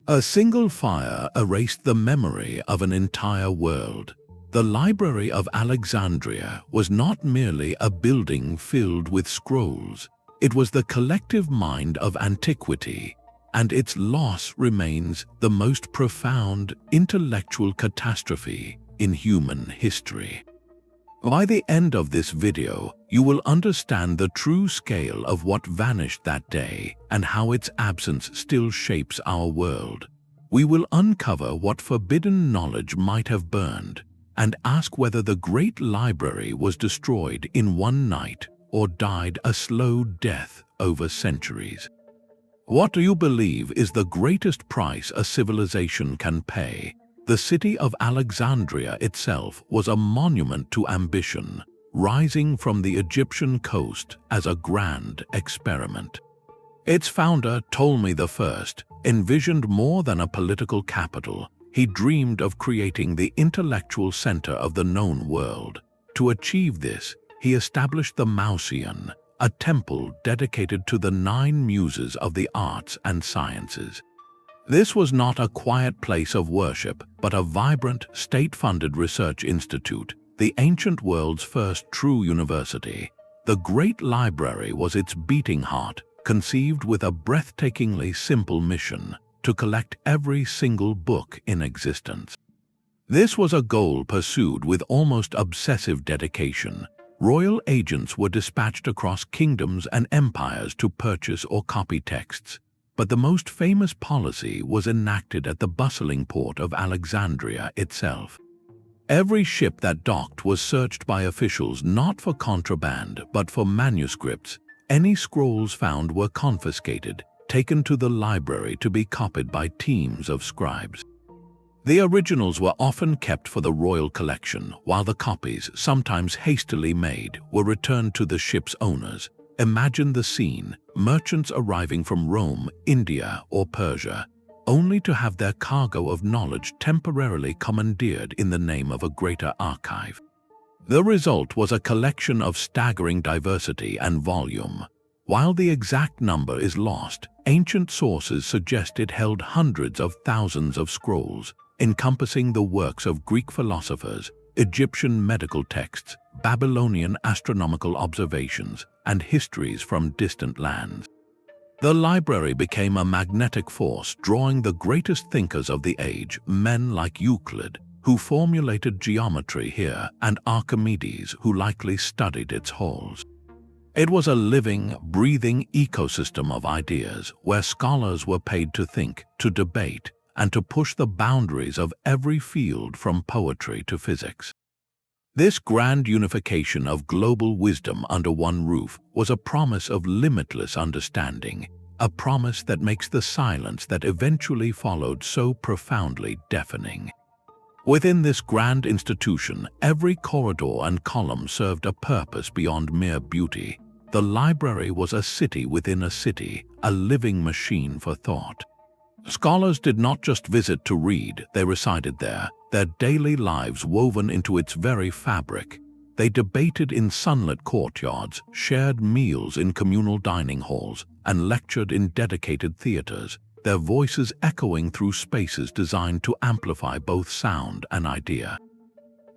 A single fire erased the memory of an entire world. The Library of Alexandria was not merely a building filled with scrolls. It was the collective mind of antiquity, and its loss remains the most profound intellectual catastrophe in human history. By the end of this video, you will understand the true scale of what vanished that day and how its absence still shapes our world. We will uncover what forbidden knowledge might have burned and ask whether the great library was destroyed in one night or died a slow death over centuries. What do you believe is the greatest price a civilization can pay? The city of Alexandria itself was a monument to ambition, rising from the Egyptian coast as a grand experiment. Its founder, Ptolemy I, envisioned more than a political capital. He dreamed of creating the intellectual center of the known world. To achieve this, he established the Mausoleum, a temple dedicated to the 9 muses of the arts and sciences. This was not a quiet place of worship, but a vibrant, state-funded research institute, the ancient world's first true university. The Great Library was its beating heart, conceived with a breathtakingly simple mission: to collect every single book in existence. This was a goal pursued with almost obsessive dedication. Royal agents were dispatched across kingdoms and empires to purchase or copy texts. But the most famous policy was enacted at the bustling port of Alexandria itself. Every ship that docked was searched by officials not for contraband but for manuscripts. Any scrolls found were confiscated, taken to the library to be copied by teams of scribes. The originals were often kept for the royal collection, while the copies, sometimes hastily made, were returned to the ship's owners. Imagine the scene: merchants arriving from Rome, India, or Persia, only to have their cargo of knowledge temporarily commandeered in the name of a greater archive. The result was a collection of staggering diversity and volume. While the exact number is lost, ancient sources suggest it held hundreds of thousands of scrolls, encompassing the works of Greek philosophers, Egyptian medical texts, Babylonian astronomical observations, and histories from distant lands. The library became a magnetic force, drawing the greatest thinkers of the age, men like Euclid, who formulated geometry here, and Archimedes, who likely studied its halls. It was a living, breathing ecosystem of ideas where scholars were paid to think, to debate, and to push the boundaries of every field from poetry to physics. This grand unification of global wisdom under one roof was a promise of limitless understanding, a promise that makes the silence that eventually followed so profoundly deafening. Within this grand institution, every corridor and column served a purpose beyond mere beauty. The library was a city within a city, a living machine for thought. Scholars did not just visit to read, they resided there, their daily lives woven into its very fabric. They debated in sunlit courtyards, shared meals in communal dining halls, and lectured in dedicated theaters, their voices echoing through spaces designed to amplify both sound and idea.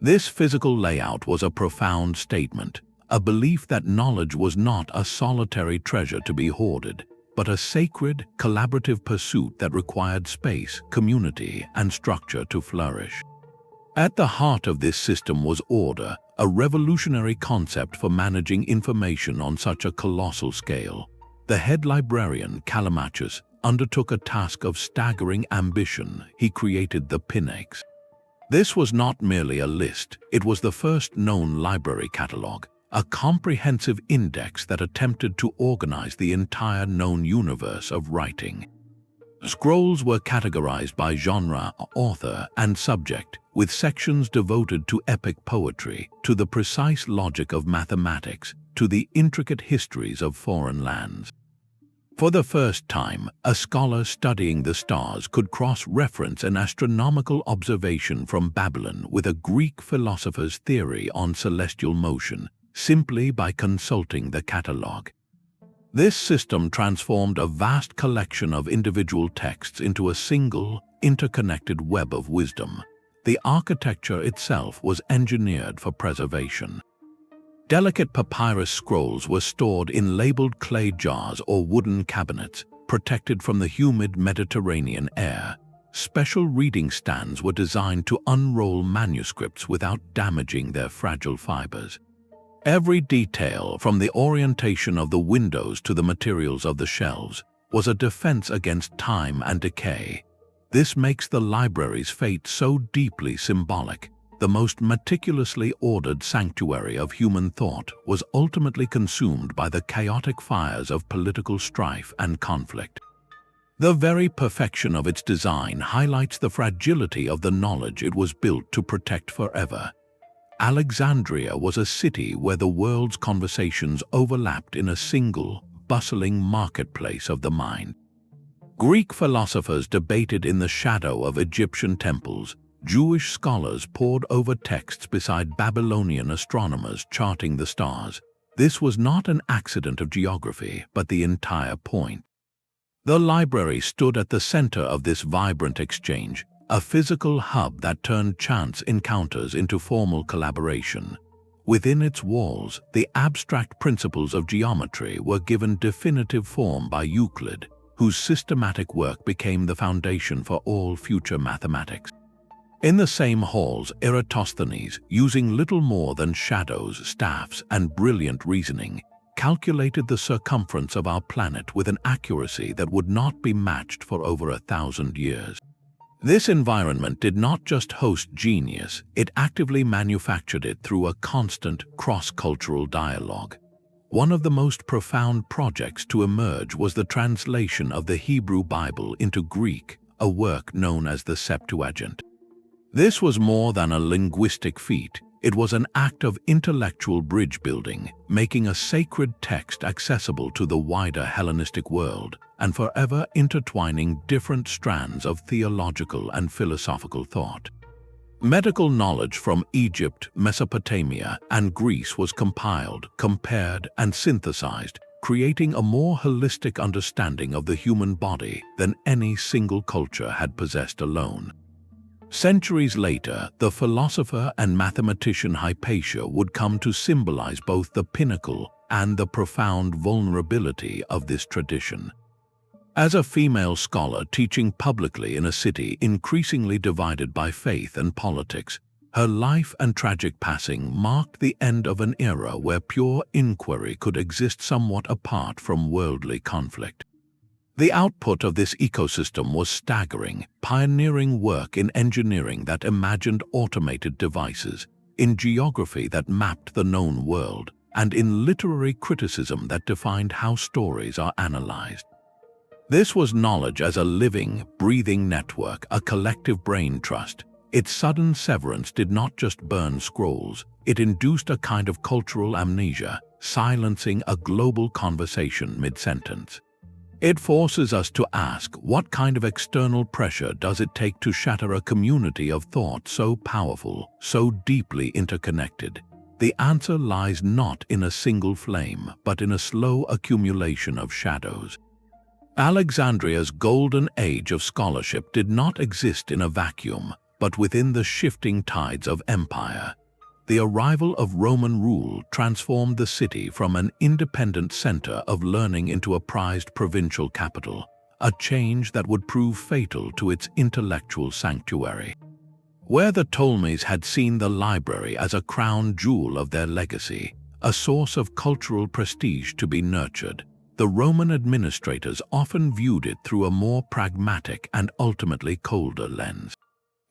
This physical layout was a profound statement, a belief that knowledge was not a solitary treasure to be hoarded, but a sacred, collaborative pursuit that required space, community, and structure to flourish. At the heart of this system was order, a revolutionary concept for managing information on such a colossal scale. The head librarian, Callimachus, undertook a task of staggering ambition. He created the Pinakes. This was not merely a list, it was the first known library catalogue, a comprehensive index that attempted to organize the entire known universe of writing. Scrolls were categorized by genre, author, and subject, with sections devoted to epic poetry, to the precise logic of mathematics, to the intricate histories of foreign lands. For the first time, a scholar studying the stars could cross-reference an astronomical observation from Babylon with a Greek philosopher's theory on celestial motion, simply by consulting the catalogue. This system transformed a vast collection of individual texts into a single, interconnected web of wisdom. The architecture itself was engineered for preservation. Delicate papyrus scrolls were stored in labeled clay jars or wooden cabinets, protected from the humid Mediterranean air. Special reading stands were designed to unroll manuscripts without damaging their fragile fibers. Every detail, from the orientation of the windows to the materials of the shelves, was a defense against time and decay. This makes the library's fate so deeply symbolic. The most meticulously ordered sanctuary of human thought was ultimately consumed by the chaotic fires of political strife and conflict. The very perfection of its design highlights the fragility of the knowledge it was built to protect forever. Alexandria was a city where the world's conversations overlapped in a single, bustling marketplace of the mind. Greek philosophers debated in the shadow of Egyptian temples. Jewish scholars pored over texts beside Babylonian astronomers charting the stars. This was not an accident of geography, but the entire point. The library stood at the center of this vibrant exchange, a physical hub that turned chance encounters into formal collaboration. Within its walls, the abstract principles of geometry were given definitive form by Euclid, whose systematic work became the foundation for all future mathematics. In the same halls, Eratosthenes, using little more than shadows, staffs, and brilliant reasoning, calculated the circumference of our planet with an accuracy that would not be matched for over 1,000 years. This environment did not just host genius, it actively manufactured it through a constant, cross-cultural dialogue. One of the most profound projects to emerge was the translation of the Hebrew Bible into Greek, a work known as the Septuagint. This was more than a linguistic feat. It was an act of intellectual bridge building, making a sacred text accessible to the wider Hellenistic world and forever intertwining different strands of theological and philosophical thought. Medical knowledge from Egypt, Mesopotamia, and Greece was compiled, compared, and synthesized, creating a more holistic understanding of the human body than any single culture had possessed alone. Centuries later, the philosopher and mathematician Hypatia would come to symbolize both the pinnacle and the profound vulnerability of this tradition. As a female scholar teaching publicly in a city increasingly divided by faith and politics, her life and tragic passing marked the end of an era where pure inquiry could exist somewhat apart from worldly conflict. The output of this ecosystem was staggering, pioneering work in engineering that imagined automated devices, in geography that mapped the known world, and in literary criticism that defined how stories are analyzed. This was knowledge as a living, breathing network, a collective brain trust. Its sudden severance did not just burn scrolls, it induced a kind of cultural amnesia, silencing a global conversation mid-sentence. It forces us to ask, what kind of external pressure does it take to shatter a community of thought so powerful, so deeply interconnected? The answer lies not in a single flame, but in a slow accumulation of shadows. Alexandria's golden age of scholarship did not exist in a vacuum, but within the shifting tides of empire. The arrival of Roman rule transformed the city from an independent center of learning into a prized provincial capital, a change that would prove fatal to its intellectual sanctuary. Where the Ptolemies had seen the library as a crown jewel of their legacy, a source of cultural prestige to be nurtured, the Roman administrators often viewed it through a more pragmatic and ultimately colder lens.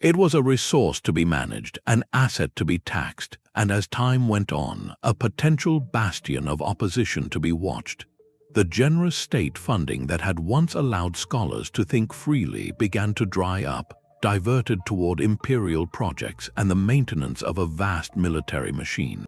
It was a resource to be managed, an asset to be taxed, and as time went on, a potential bastion of opposition to be watched. The generous state funding that had once allowed scholars to think freely began to dry up, diverted toward imperial projects and the maintenance of a vast military machine.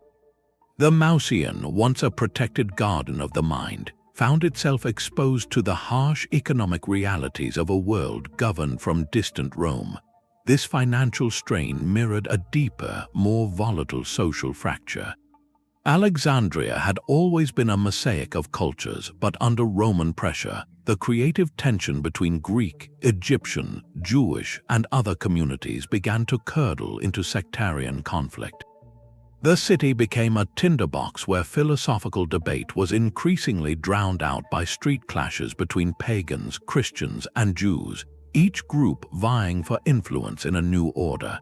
The Mauseon, once a protected garden of the mind, found itself exposed to the harsh economic realities of a world governed from distant Rome. This financial strain mirrored a deeper, more volatile social fracture. Alexandria had always been a mosaic of cultures, but under Roman pressure, the creative tension between Greek, Egyptian, Jewish, and other communities began to curdle into sectarian conflict. The city became a tinderbox where philosophical debate was increasingly drowned out by street clashes between pagans, Christians, and Jews, each group vying for influence in a new order.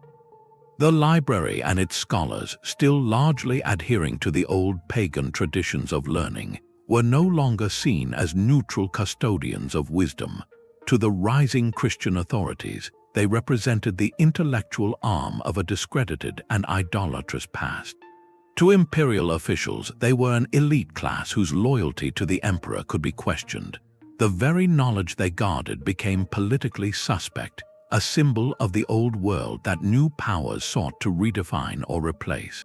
The library and its scholars, still largely adhering to the old pagan traditions of learning, were no longer seen as neutral custodians of wisdom. To the rising Christian authorities, they represented the intellectual arm of a discredited and idolatrous past. To imperial officials, they were an elite class whose loyalty to the emperor could be questioned. The very knowledge they guarded became politically suspect, a symbol of the old world that new powers sought to redefine or replace.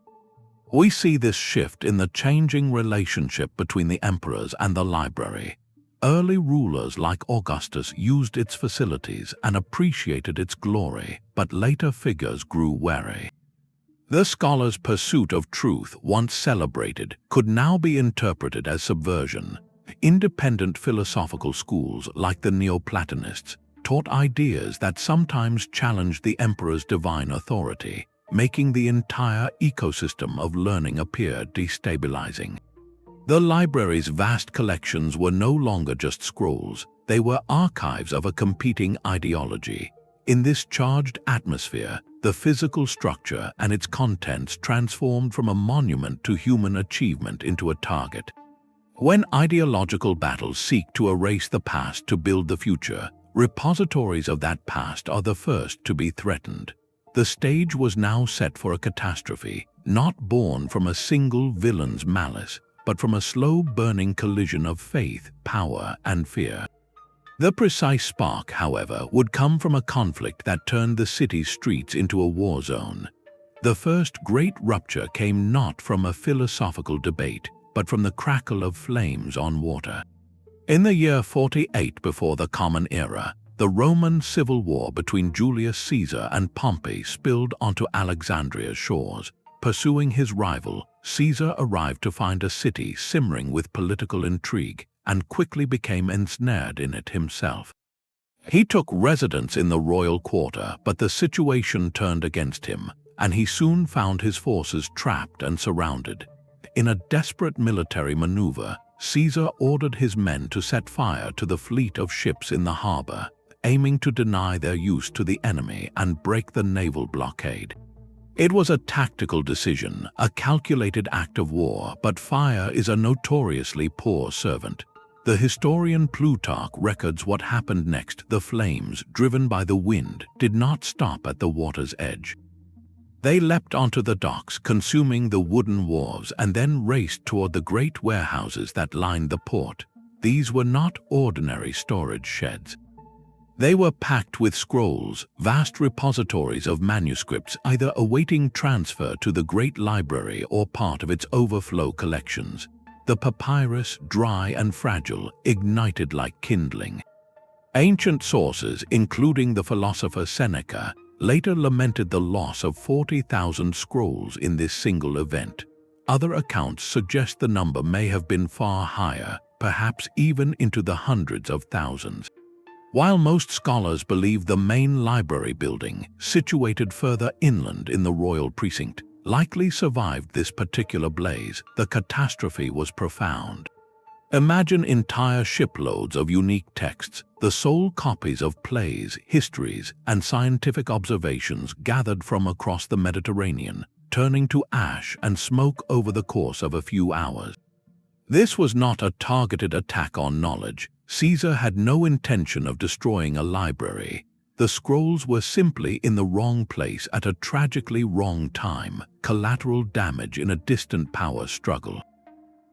We see this shift in the changing relationship between the emperors and the library. Early rulers like Augustus used its facilities and appreciated its glory, but later figures grew wary. The scholar's pursuit of truth, once celebrated, could now be interpreted as subversion. Independent philosophical schools like the Neoplatonists taught ideas that sometimes challenged the emperor's divine authority, making the entire ecosystem of learning appear destabilizing. The library's vast collections were no longer just scrolls, they were archives of a competing ideology. In this charged atmosphere, the physical structure and its contents transformed from a monument to human achievement into a target. When ideological battles seek to erase the past to build the future, repositories of that past are the first to be threatened. The stage was now set for a catastrophe, not born from a single villain's malice, but from a slow-burning collision of faith, power, and fear. The precise spark, however, would come from a conflict that turned the city's streets into a war zone. The first great rupture came not from a philosophical debate, but from the crackle of flames on water. In the year 48 before the Common Era, the Roman civil war between Julius Caesar and Pompey spilled onto Alexandria's shores. Pursuing his rival, Caesar arrived to find a city simmering with political intrigue and quickly became ensnared in it himself. He took residence in the royal quarter, but the situation turned against him, and he soon found his forces trapped and surrounded. In a desperate military maneuver, Caesar ordered his men to set fire to the fleet of ships in the harbor, aiming to deny their use to the enemy and break the naval blockade. It was a tactical decision, a calculated act of war, but fire is a notoriously poor servant. The historian Plutarch records what happened next. The flames, driven by the wind, did not stop at the water's edge. They leapt onto the docks, consuming the wooden wharves, and then raced toward the great warehouses that lined the port. These were not ordinary storage sheds. They were packed with scrolls, vast repositories of manuscripts either awaiting transfer to the great library or part of its overflow collections. The papyrus, dry and fragile, ignited like kindling. Ancient sources, including the philosopher Seneca, later lamented the loss of 40,000 scrolls in this single event. Other accounts suggest the number may have been far higher, perhaps even into the hundreds of thousands. While most scholars believe the main library building, situated further inland in the royal precinct, likely survived this particular blaze, the catastrophe was profound. Imagine entire shiploads of unique texts, the sole copies of plays, histories, and scientific observations gathered from across the Mediterranean, turning to ash and smoke over the course of a few hours. This was not a targeted attack on knowledge. Caesar had no intention of destroying a library. The scrolls were simply in the wrong place at a tragically wrong time, collateral damage in a distant power struggle.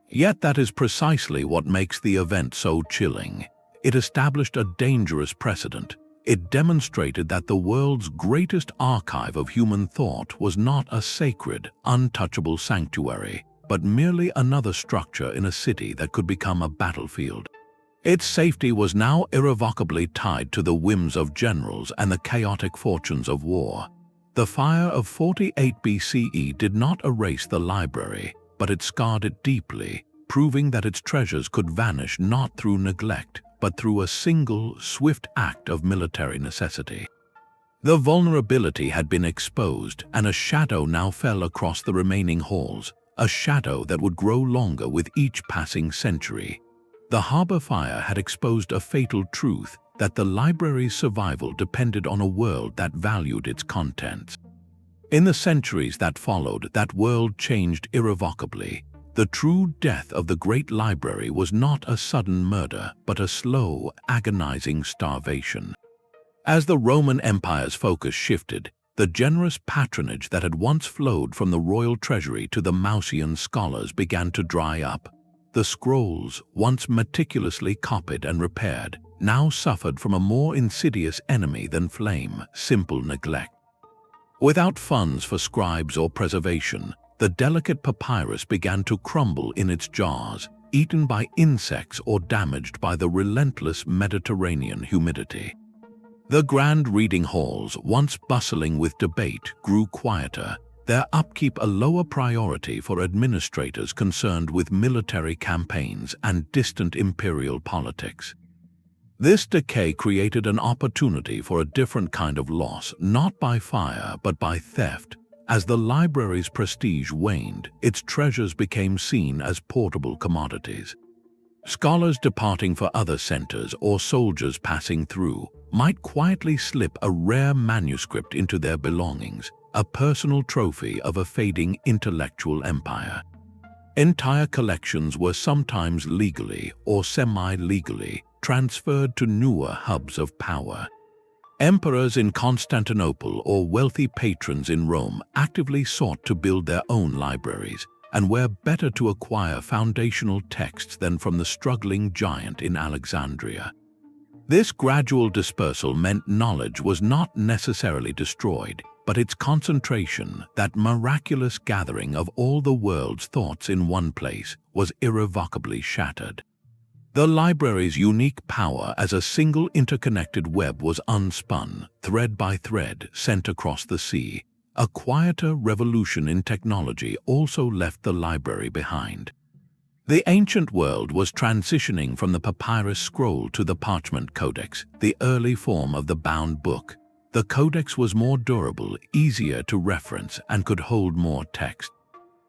Yet that is precisely what makes the event so chilling. It established a dangerous precedent. It demonstrated that the world's greatest archive of human thought was not a sacred, untouchable sanctuary, but merely another structure in a city that could become a battlefield. Its safety was now irrevocably tied to the whims of generals and the chaotic fortunes of war. The fire of 48 BCE did not erase the library. but it scarred it deeply, proving that its treasures could vanish not through neglect, but through a single, swift act of military necessity. The vulnerability had been exposed, and a shadow now fell across the remaining halls, a shadow that would grow longer with each passing century. The harbor fire had exposed a fatal truth, that the library's survival depended on a world that valued its contents. In the centuries that followed, that world changed irrevocably. The true death of the great library was not a sudden murder, but a slow, agonizing starvation. As the Roman Empire's focus shifted, the generous patronage that had once flowed from the royal treasury to the Mausian scholars began to dry up. The scrolls, once meticulously copied and repaired, now suffered from a more insidious enemy than flame: simple neglect. Without funds for scribes or preservation, the delicate papyrus began to crumble in its jars, eaten by insects or damaged by the relentless Mediterranean humidity. The grand reading halls, once bustling with debate, grew quieter, their upkeep a lower priority for administrators concerned with military campaigns and distant imperial politics. This decay created an opportunity for a different kind of loss, not by fire but by theft. As the library's prestige waned, its treasures became seen as portable commodities. Scholars departing for other centers or soldiers passing through might quietly slip a rare manuscript into their belongings, a personal trophy of a fading intellectual empire. Entire collections were sometimes legally or semi-legally transferred to newer hubs of power. Emperors in Constantinople or wealthy patrons in Rome actively sought to build their own libraries, and were better to acquire foundational texts than from the struggling giant in Alexandria. This gradual dispersal meant knowledge was not necessarily destroyed, but its concentration, that miraculous gathering of all the world's thoughts in one place, was irrevocably shattered. The library's unique power as a single interconnected web was unspun, thread by thread, sent across the sea. A quieter revolution in technology also left the library behind. The ancient world was transitioning from the papyrus scroll to the parchment codex, the early form of the bound book. The codex was more durable, easier to reference, and could hold more text.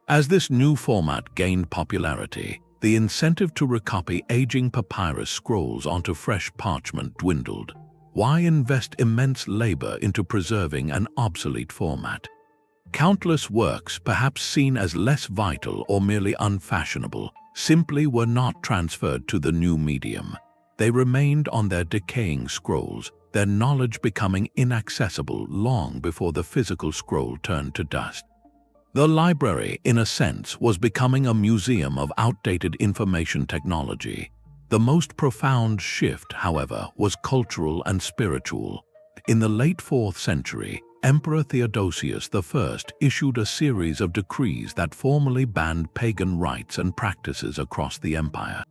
As this new format gained popularity, the incentive to recopy aging papyrus scrolls onto fresh parchment dwindled. Why invest immense labor into preserving an obsolete format? Countless works, perhaps seen as less vital or merely unfashionable, simply were not transferred to the new medium. They remained on their decaying scrolls, their knowledge becoming inaccessible long before the physical scroll turned to dust. The library, in a sense, was becoming a museum of outdated information technology. The most profound shift, however, was cultural and spiritual. In the late 4th century, Emperor Theodosius I issued a series of decrees that formally banned pagan rites and practices across the empire.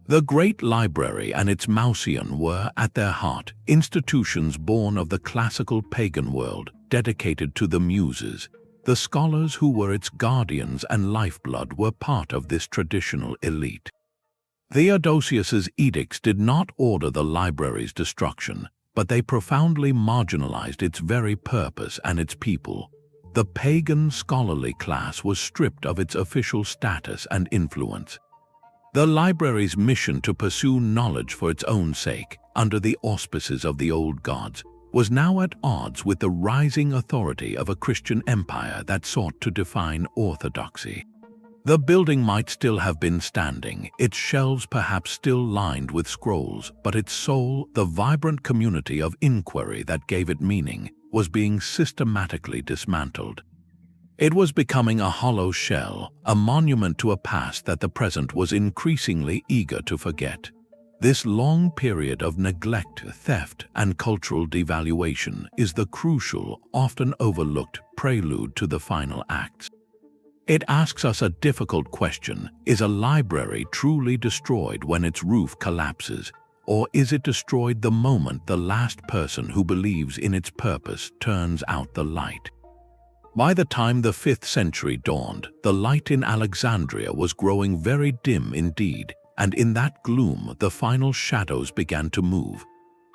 The Great Library and its Mausian were, at their heart, institutions born of the classical pagan world, dedicated to the Muses. The scholars who were its guardians and lifeblood were part of this traditional elite. Theodosius's edicts did not order the library's destruction, but they profoundly marginalized its very purpose and its people. The pagan scholarly class was stripped of its official status and influence. The library's mission to pursue knowledge for its own sake, under the auspices of the old gods, was now at odds with the rising authority of a Christian empire that sought to define orthodoxy. The building might still have been standing, its shelves perhaps still lined with scrolls, but its soul, the vibrant community of inquiry that gave it meaning, was being systematically dismantled. It was becoming a hollow shell, a monument to a past that the present was increasingly eager to forget. This long period of neglect, theft, and cultural devaluation is the crucial, often overlooked prelude to the final acts. It asks us a difficult question: is a library truly destroyed when its roof collapses, or is it destroyed the moment the last person who believes in its purpose turns out the light? By the time the 5th century dawned, the light in Alexandria was growing very dim indeed, and in that gloom the final shadows began to move.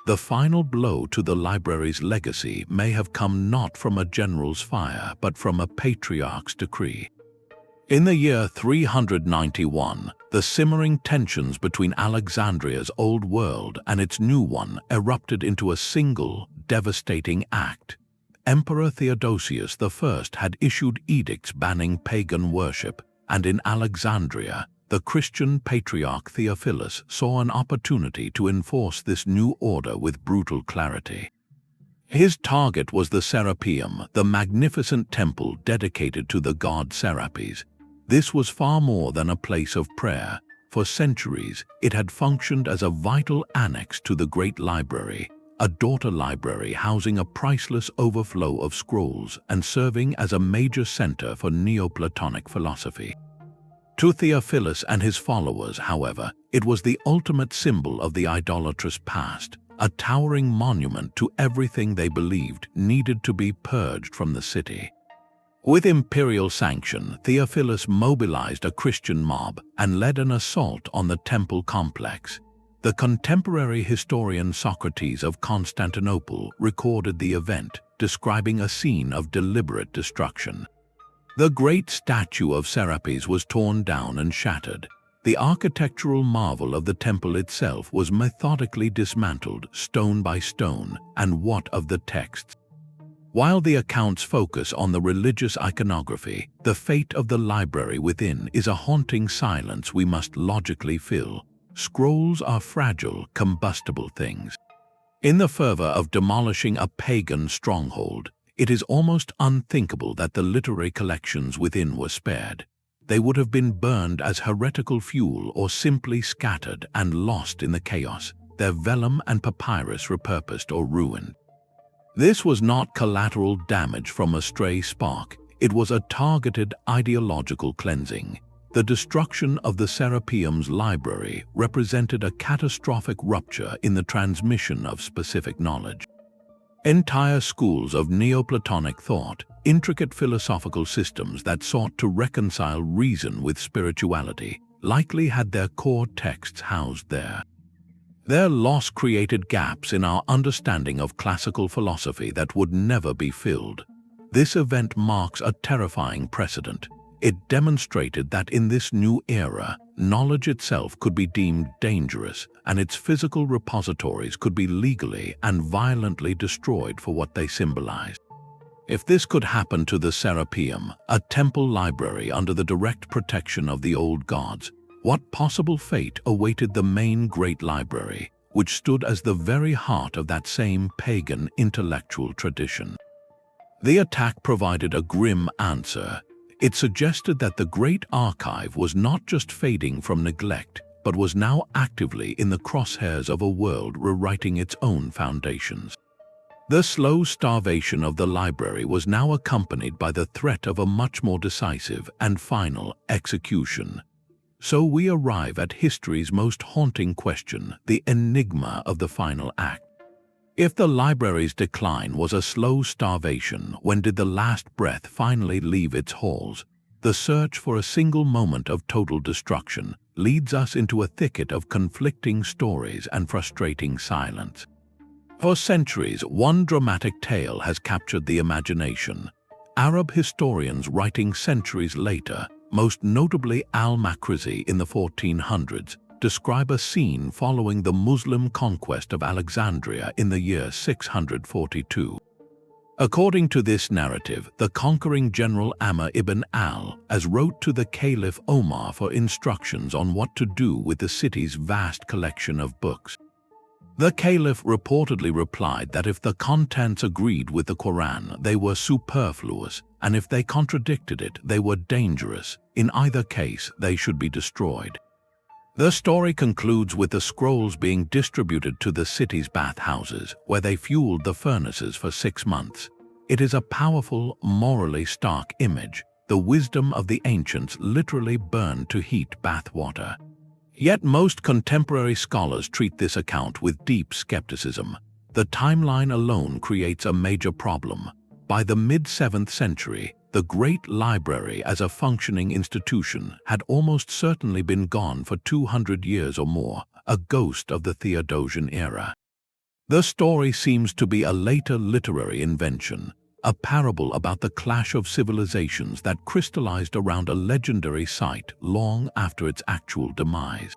The final blow to the library's legacy may have come not from a general's fire, but from a patriarch's decree. In the year 391, the simmering tensions between Alexandria's old world and its new one erupted into a single, devastating act. Emperor Theodosius I had issued edicts banning pagan worship, and in Alexandria, the Christian patriarch Theophilus saw an opportunity to enforce this new order with brutal clarity. His target was the Serapeum, the magnificent temple dedicated to the god Serapis. This was far more than a place of prayer. For centuries, it had functioned as a vital annex to the Great Library, a daughter library housing a priceless overflow of scrolls and serving as a major center for Neoplatonic philosophy. To Theophilus and his followers, however, it was the ultimate symbol of the idolatrous past, a towering monument to everything they believed needed to be purged from the city. With imperial sanction, Theophilus mobilized a Christian mob and led an assault on the temple complex. The contemporary historian Socrates of Constantinople recorded the event, describing a scene of deliberate destruction. The great statue of Serapis was torn down and shattered. The architectural marvel of the temple itself was methodically dismantled stone by stone, and what of the texts? While the accounts focus on the religious iconography, the fate of the library within is a haunting silence we must logically fill. Scrolls are fragile, combustible things. In the fervor of demolishing a pagan stronghold, it is almost unthinkable that the literary collections within were spared. They would have been burned as heretical fuel or simply scattered and lost in the chaos, their vellum and papyrus repurposed or ruined. This was not collateral damage from a stray spark, it was a targeted ideological cleansing. The destruction of the Serapeum's library represented a catastrophic rupture in the transmission of specific knowledge. Entire schools of Neoplatonic thought, intricate philosophical systems that sought to reconcile reason with spirituality, likely had their core texts housed there. Their loss created gaps in our understanding of classical philosophy that would never be filled. This event marks a terrifying precedent. It demonstrated that in this new era, knowledge itself could be deemed dangerous, and its physical repositories could be legally and violently destroyed for what they symbolized. If this could happen to the Serapeum, a temple library under the direct protection of the old gods, what possible fate awaited the main Great Library, which stood as the very heart of that same pagan intellectual tradition? The attack provided a grim answer. It suggested that the Great Archive was not just fading from neglect, but was now actively in the crosshairs of a world rewriting its own foundations. The slow starvation of the library was now accompanied by the threat of a much more decisive and final execution. So we arrive at history's most haunting question, the enigma of the final act. If the library's decline was a slow starvation, when did the last breath finally leave its halls? The search for a single moment of total destruction leads us into a thicket of conflicting stories and frustrating silence. For centuries, one dramatic tale has captured the imagination. Arab historians writing centuries later, most notably al-Makrizi in the 1400s, describe a scene following the Muslim conquest of Alexandria in the year 642. According to this narrative, the conquering general Amr ibn al-As wrote to the Caliph Omar for instructions on what to do with the city's vast collection of books. The Caliph reportedly replied that if the contents agreed with the Quran, they were superfluous, and if they contradicted it, they were dangerous. In either case, they should be destroyed. The story concludes with the scrolls being distributed to the city's bathhouses, where they fueled the furnaces for 6 months. It is a powerful, morally stark image. The wisdom of the ancients literally burned to heat bath water. Yet most contemporary scholars treat this account with deep skepticism. The timeline alone creates a major problem. By the mid-7th century, the Great Library as a functioning institution had almost certainly been gone for 200 years or more, a ghost of the Theodosian era. The story seems to be a later literary invention, a parable about the clash of civilizations that crystallized around a legendary site long after its actual demise.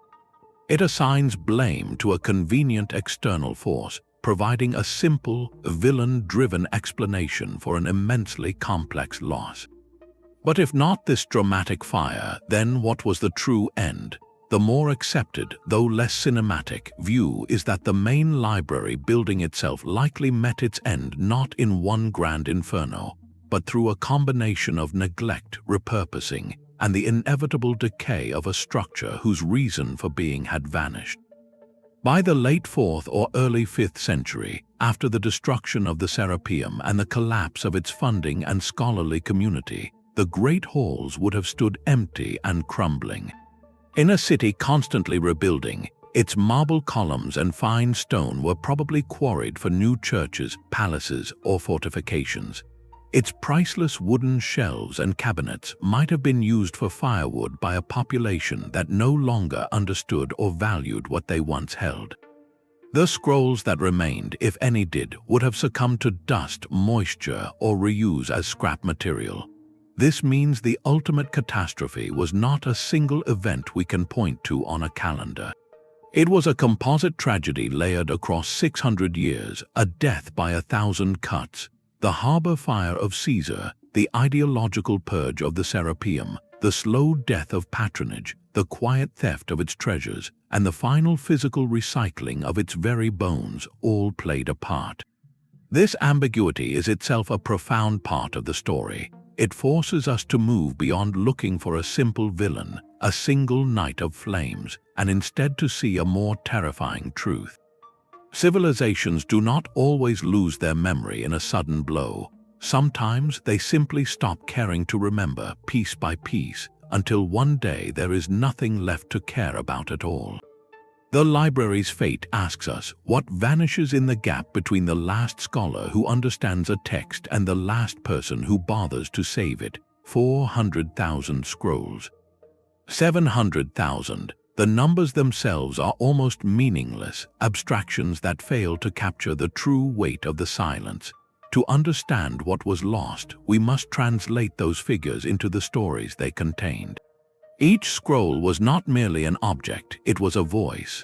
It assigns blame to a convenient external force, providing a simple, villain-driven explanation for an immensely complex loss. But if not this dramatic fire, then what was the true end? The more accepted, though less cinematic, view is that the main library building itself likely met its end not in one grand inferno, but through a combination of neglect, repurposing, and the inevitable decay of a structure whose reason for being had vanished. By the late 4th or early 5th century, after the destruction of the Serapeum and the collapse of its funding and scholarly community, the great halls would have stood empty and crumbling. In a city constantly rebuilding, its marble columns and fine stone were probably quarried for new churches, palaces, or fortifications. Its priceless wooden shelves and cabinets might have been used for firewood by a population that no longer understood or valued what they once held. The scrolls that remained, if any did, would have succumbed to dust, moisture, or reuse as scrap material. This means the ultimate catastrophe was not a single event we can point to on a calendar. It was a composite tragedy layered across 600 years, a death by 1,000 cuts, the harbor fire of Caesar, the ideological purge of the Serapeum, the slow death of patronage, the quiet theft of its treasures, and the final physical recycling of its very bones all played a part. This ambiguity is itself a profound part of the story. It forces us to move beyond looking for a simple villain, a single night of flames, and instead to see a more terrifying truth. Civilizations do not always lose their memory in a sudden blow. Sometimes they simply stop caring to remember piece by piece, until one day there is nothing left to care about at all. The library's fate asks us what vanishes in the gap between the last scholar who understands a text and the last person who bothers to save it. 400,000 scrolls. 700,000. The numbers themselves are almost meaningless, abstractions that fail to capture the true weight of the silence. To understand what was lost, we must translate those figures into the stories they contained. Each scroll was not merely an object, it was a voice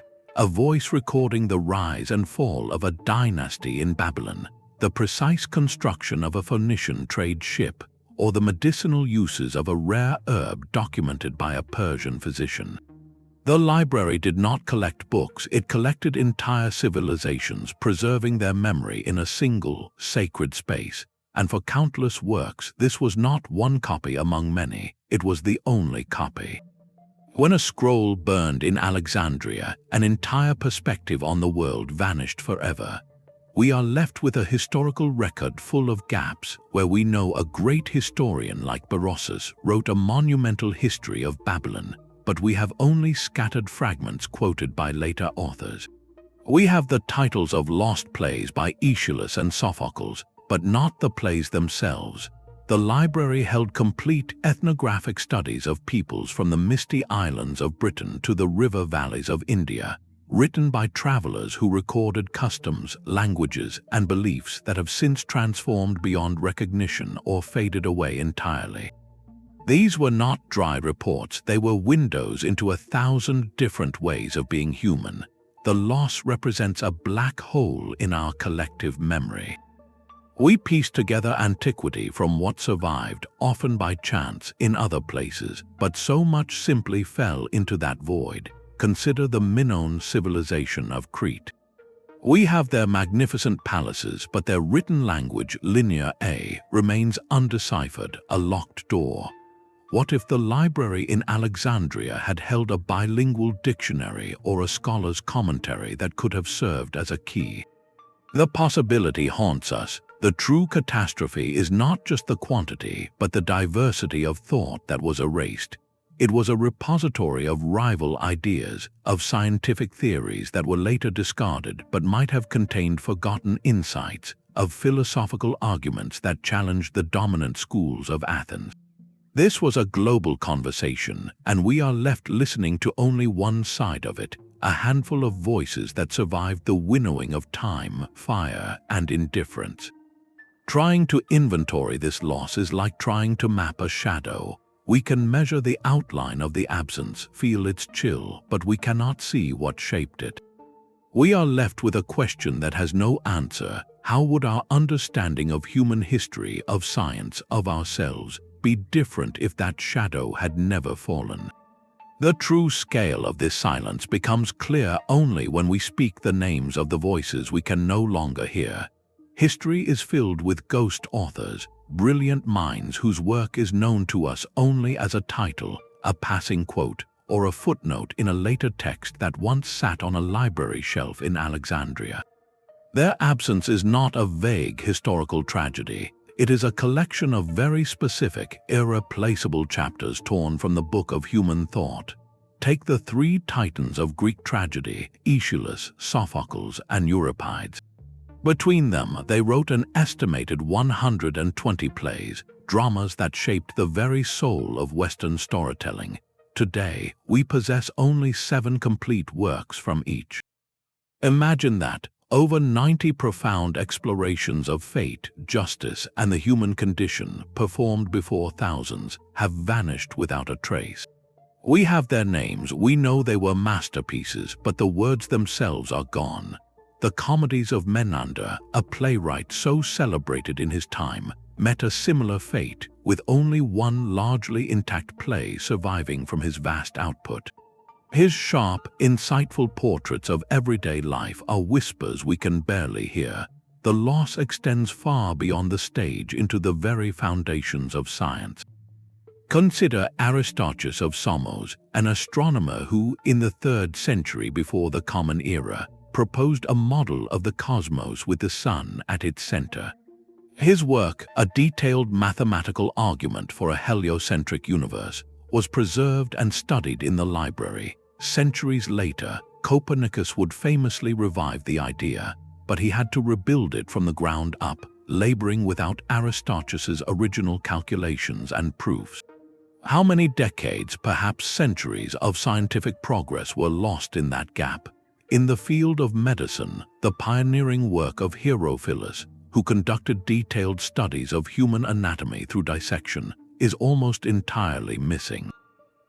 recording the rise and fall of a dynasty in Babylon, the precise construction of a Phoenician trade ship, or the medicinal uses of a rare herb documented by a Persian physician. The library did not collect books, it collected entire civilizations, preserving their memory in a single, sacred space. And for countless works, this was not one copy among many, it was the only copy. When a scroll burned in Alexandria, an entire perspective on the world vanished forever. We are left with a historical record full of gaps, where we know a great historian like Berossus wrote a monumental history of Babylon, but we have only scattered fragments quoted by later authors. We have the titles of lost plays by Aeschylus and Sophocles, but not the plays themselves. The library held complete ethnographic studies of peoples from the misty islands of Britain to the river valleys of India, written by travelers who recorded customs, languages, and beliefs that have since transformed beyond recognition or faded away entirely. These were not dry reports, they were windows into 1,000 different ways of being human. The loss represents a black hole in our collective memory. We piece together antiquity from what survived, often by chance, in other places, but so much simply fell into that void. Consider the Minoan civilization of Crete. We have their magnificent palaces, but their written language, Linear A, remains undeciphered, a locked door. What if the library in Alexandria had held a bilingual dictionary or a scholar's commentary that could have served as a key? The possibility haunts us. The true catastrophe is not just the quantity, but the diversity of thought that was erased. It was a repository of rival ideas, of scientific theories that were later discarded but might have contained forgotten insights, of philosophical arguments that challenged the dominant schools of Athens. This was a global conversation, and we are left listening to only one side of it, a handful of voices that survived the winnowing of time, fire, and indifference. Trying to inventory this loss is like trying to map a shadow. We can measure the outline of the absence, feel its chill, but we cannot see what shaped it. We are left with a question that has no answer. How would our understanding of human history, of science, of ourselves, be different if that shadow had never fallen? The true scale of this silence becomes clear only when we speak the names of the voices we can no longer hear. History is filled with ghost authors, brilliant minds whose work is known to us only as a title, a passing quote, or a footnote in a later text that once sat on a library shelf in Alexandria. Their absence is not a vague historical tragedy. It is a collection of very specific, irreplaceable chapters torn from the book of human thought. Take the three titans of Greek tragedy, Aeschylus, Sophocles, and Euripides. Between them, they wrote an estimated 120 plays, dramas that shaped the very soul of Western storytelling. Today, we possess only 7 complete works from each. Imagine that. Over 90 profound explorations of fate, justice, and the human condition, performed before thousands, have vanished without a trace. We have their names, we know they were masterpieces, but the words themselves are gone. The comedies of Menander, a playwright so celebrated in his time, met a similar fate, with only one largely intact play surviving from his vast output. His sharp, insightful portraits of everyday life are whispers we can barely hear. The loss extends far beyond the stage into the very foundations of science. Consider Aristarchus of Samos, an astronomer who, in the 3rd century before the Common Era, proposed a model of the cosmos with the sun at its center. His work, a detailed mathematical argument for a heliocentric universe, was preserved and studied in the library. Centuries later, Copernicus would famously revive the idea, but he had to rebuild it from the ground up, laboring without Aristarchus's original calculations and proofs. How many decades, perhaps centuries, of scientific progress were lost in that gap? In the field of medicine, the pioneering work of Herophilus, who conducted detailed studies of human anatomy through dissection, is almost entirely missing.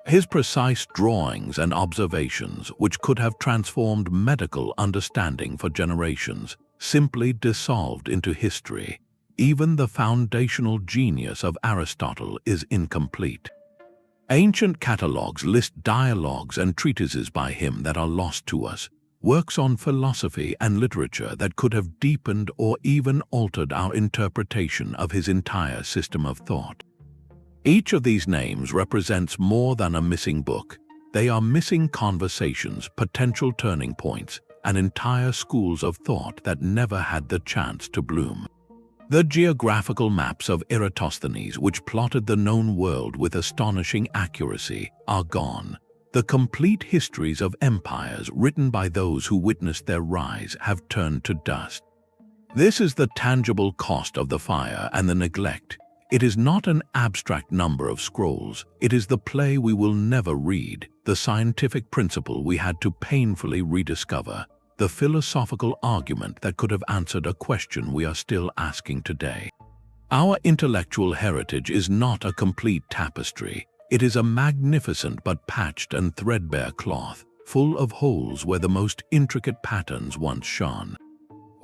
His precise drawings and observations, which could have transformed medical understanding for generations, simply dissolved into history. Even the foundational genius of Aristotle is incomplete. Ancient catalogues list dialogues and treatises by him that are lost to us, works on philosophy and literature that could have deepened or even altered our interpretation of his entire system of thought. Each of these names represents more than a missing book. They are missing conversations, potential turning points, and entire schools of thought that never had the chance to bloom. The geographical maps of Eratosthenes, which plotted the known world with astonishing accuracy, are gone. The complete histories of empires written by those who witnessed their rise have turned to dust. This is the tangible cost of the fire and the neglect. It is not an abstract number of scrolls. It is the play we will never read, the scientific principle we had to painfully rediscover, the philosophical argument that could have answered a question we are still asking today. Our intellectual heritage is not a complete tapestry. It is a magnificent but patched and threadbare cloth, full of holes where the most intricate patterns once shone.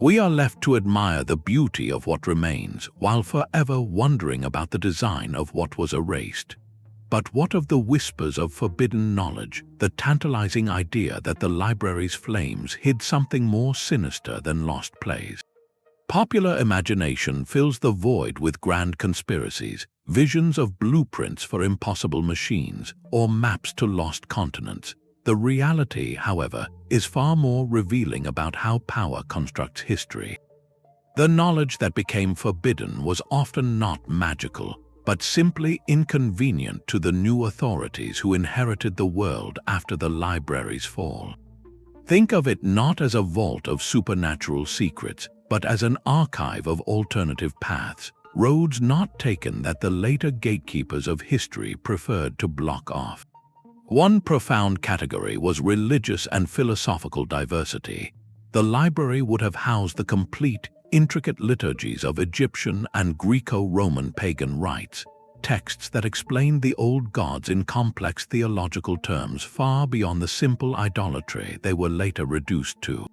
We are left to admire the beauty of what remains, while forever wondering about the design of what was erased. But what of the whispers of forbidden knowledge, the tantalizing idea that the library's flames hid something more sinister than lost plays? Popular imagination fills the void with grand conspiracies, visions of blueprints for impossible machines, or maps to lost continents. The reality, however, is far more revealing about how power constructs history. The knowledge that became forbidden was often not magical, but simply inconvenient to the new authorities who inherited the world after the library's fall. Think of it not as a vault of supernatural secrets, but as an archive of alternative paths, roads not taken that the later gatekeepers of history preferred to block off. One profound category was religious and philosophical diversity. The library would have housed the complete, intricate liturgies of Egyptian and Greco-Roman pagan rites, texts that explained the old gods in complex theological terms far beyond the simple idolatry they were later reduced to.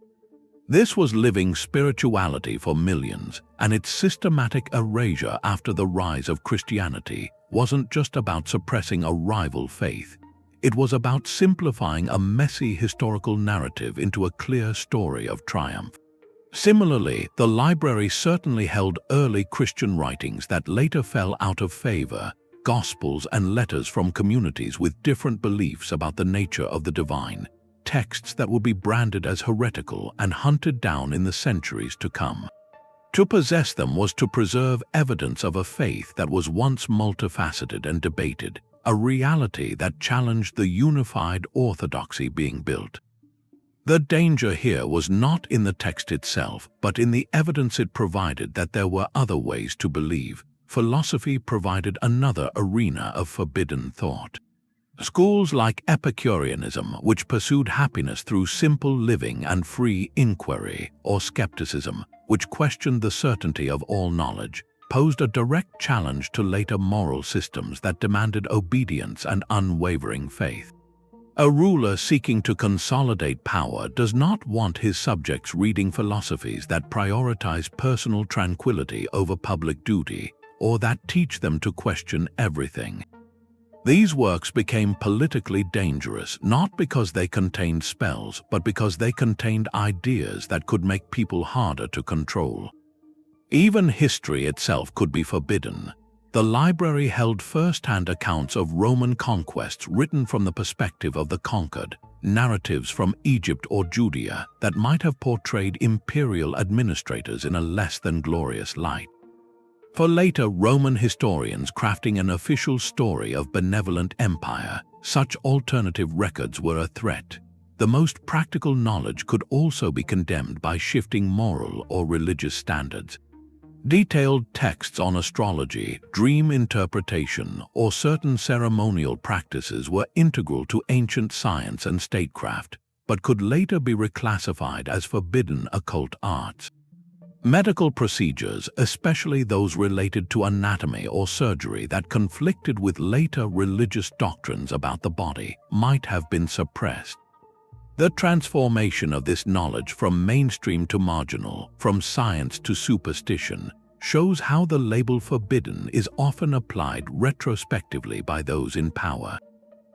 This was living spirituality for millions, and its systematic erasure after the rise of Christianity wasn't just about suppressing a rival faith. It was about simplifying a messy historical narrative into a clear story of triumph. Similarly, the library certainly held early Christian writings that later fell out of favor, gospels and letters from communities with different beliefs about the nature of the divine, texts that would be branded as heretical and hunted down in the centuries to come. To possess them was to preserve evidence of a faith that was once multifaceted and debated, a reality that challenged the unified orthodoxy being built. The danger here was not in the text itself, but in the evidence it provided that there were other ways to believe. Philosophy provided another arena of forbidden thought. Schools like Epicureanism, which pursued happiness through simple living and free inquiry, or skepticism, which questioned the certainty of all knowledge, posed a direct challenge to later moral systems that demanded obedience and unwavering faith. A ruler seeking to consolidate power does not want his subjects reading philosophies that prioritize personal tranquility over public duty, or that teach them to question everything. These works became politically dangerous not because they contained spells, but because they contained ideas that could make people harder to control. Even history itself could be forbidden. The library held first-hand accounts of Roman conquests written from the perspective of the conquered, narratives from Egypt or Judea that might have portrayed imperial administrators in a less than glorious light. For later Roman historians crafting an official story of benevolent empire, such alternative records were a threat. The most practical knowledge could also be condemned by shifting moral or religious standards. Detailed texts on astrology, dream interpretation, or certain ceremonial practices were integral to ancient science and statecraft, but could later be reclassified as forbidden occult arts. Medical procedures, especially those related to anatomy or surgery that conflicted with later religious doctrines about the body, might have been suppressed. The transformation of this knowledge from mainstream to marginal, from science to superstition, shows how the label forbidden is often applied retrospectively by those in power.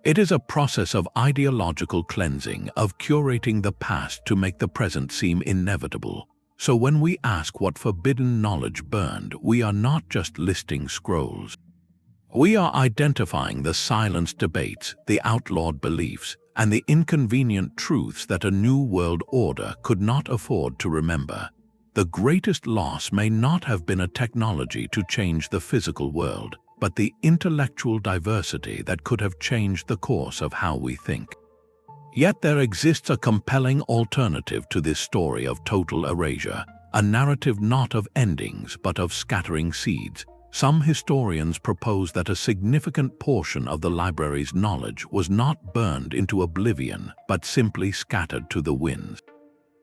It is a process of ideological cleansing, of curating the past to make the present seem inevitable. So when we ask what forbidden knowledge burned, we are not just listing scrolls. We are identifying the silenced debates, the outlawed beliefs, and the inconvenient truths that a new world order could not afford to remember. The greatest loss may not have been a technology to change the physical world, but the intellectual diversity that could have changed the course of how we think. Yet there exists a compelling alternative to this story of total erasure, a narrative not of endings but of scattering seeds. Some historians propose that a significant portion of the library's knowledge was not burned into oblivion but simply scattered to the winds.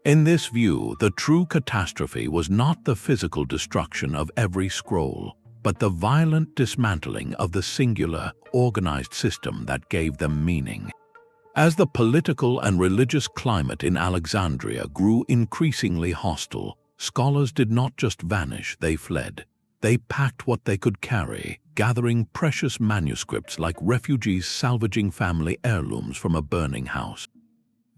In this view, the true catastrophe was not the physical destruction of every scroll, but the violent dismantling of the singular, organized system that gave them meaning. As the political and religious climate in Alexandria grew increasingly hostile, scholars did not just vanish, they fled. They packed what they could carry, gathering precious manuscripts like refugees salvaging family heirlooms from a burning house.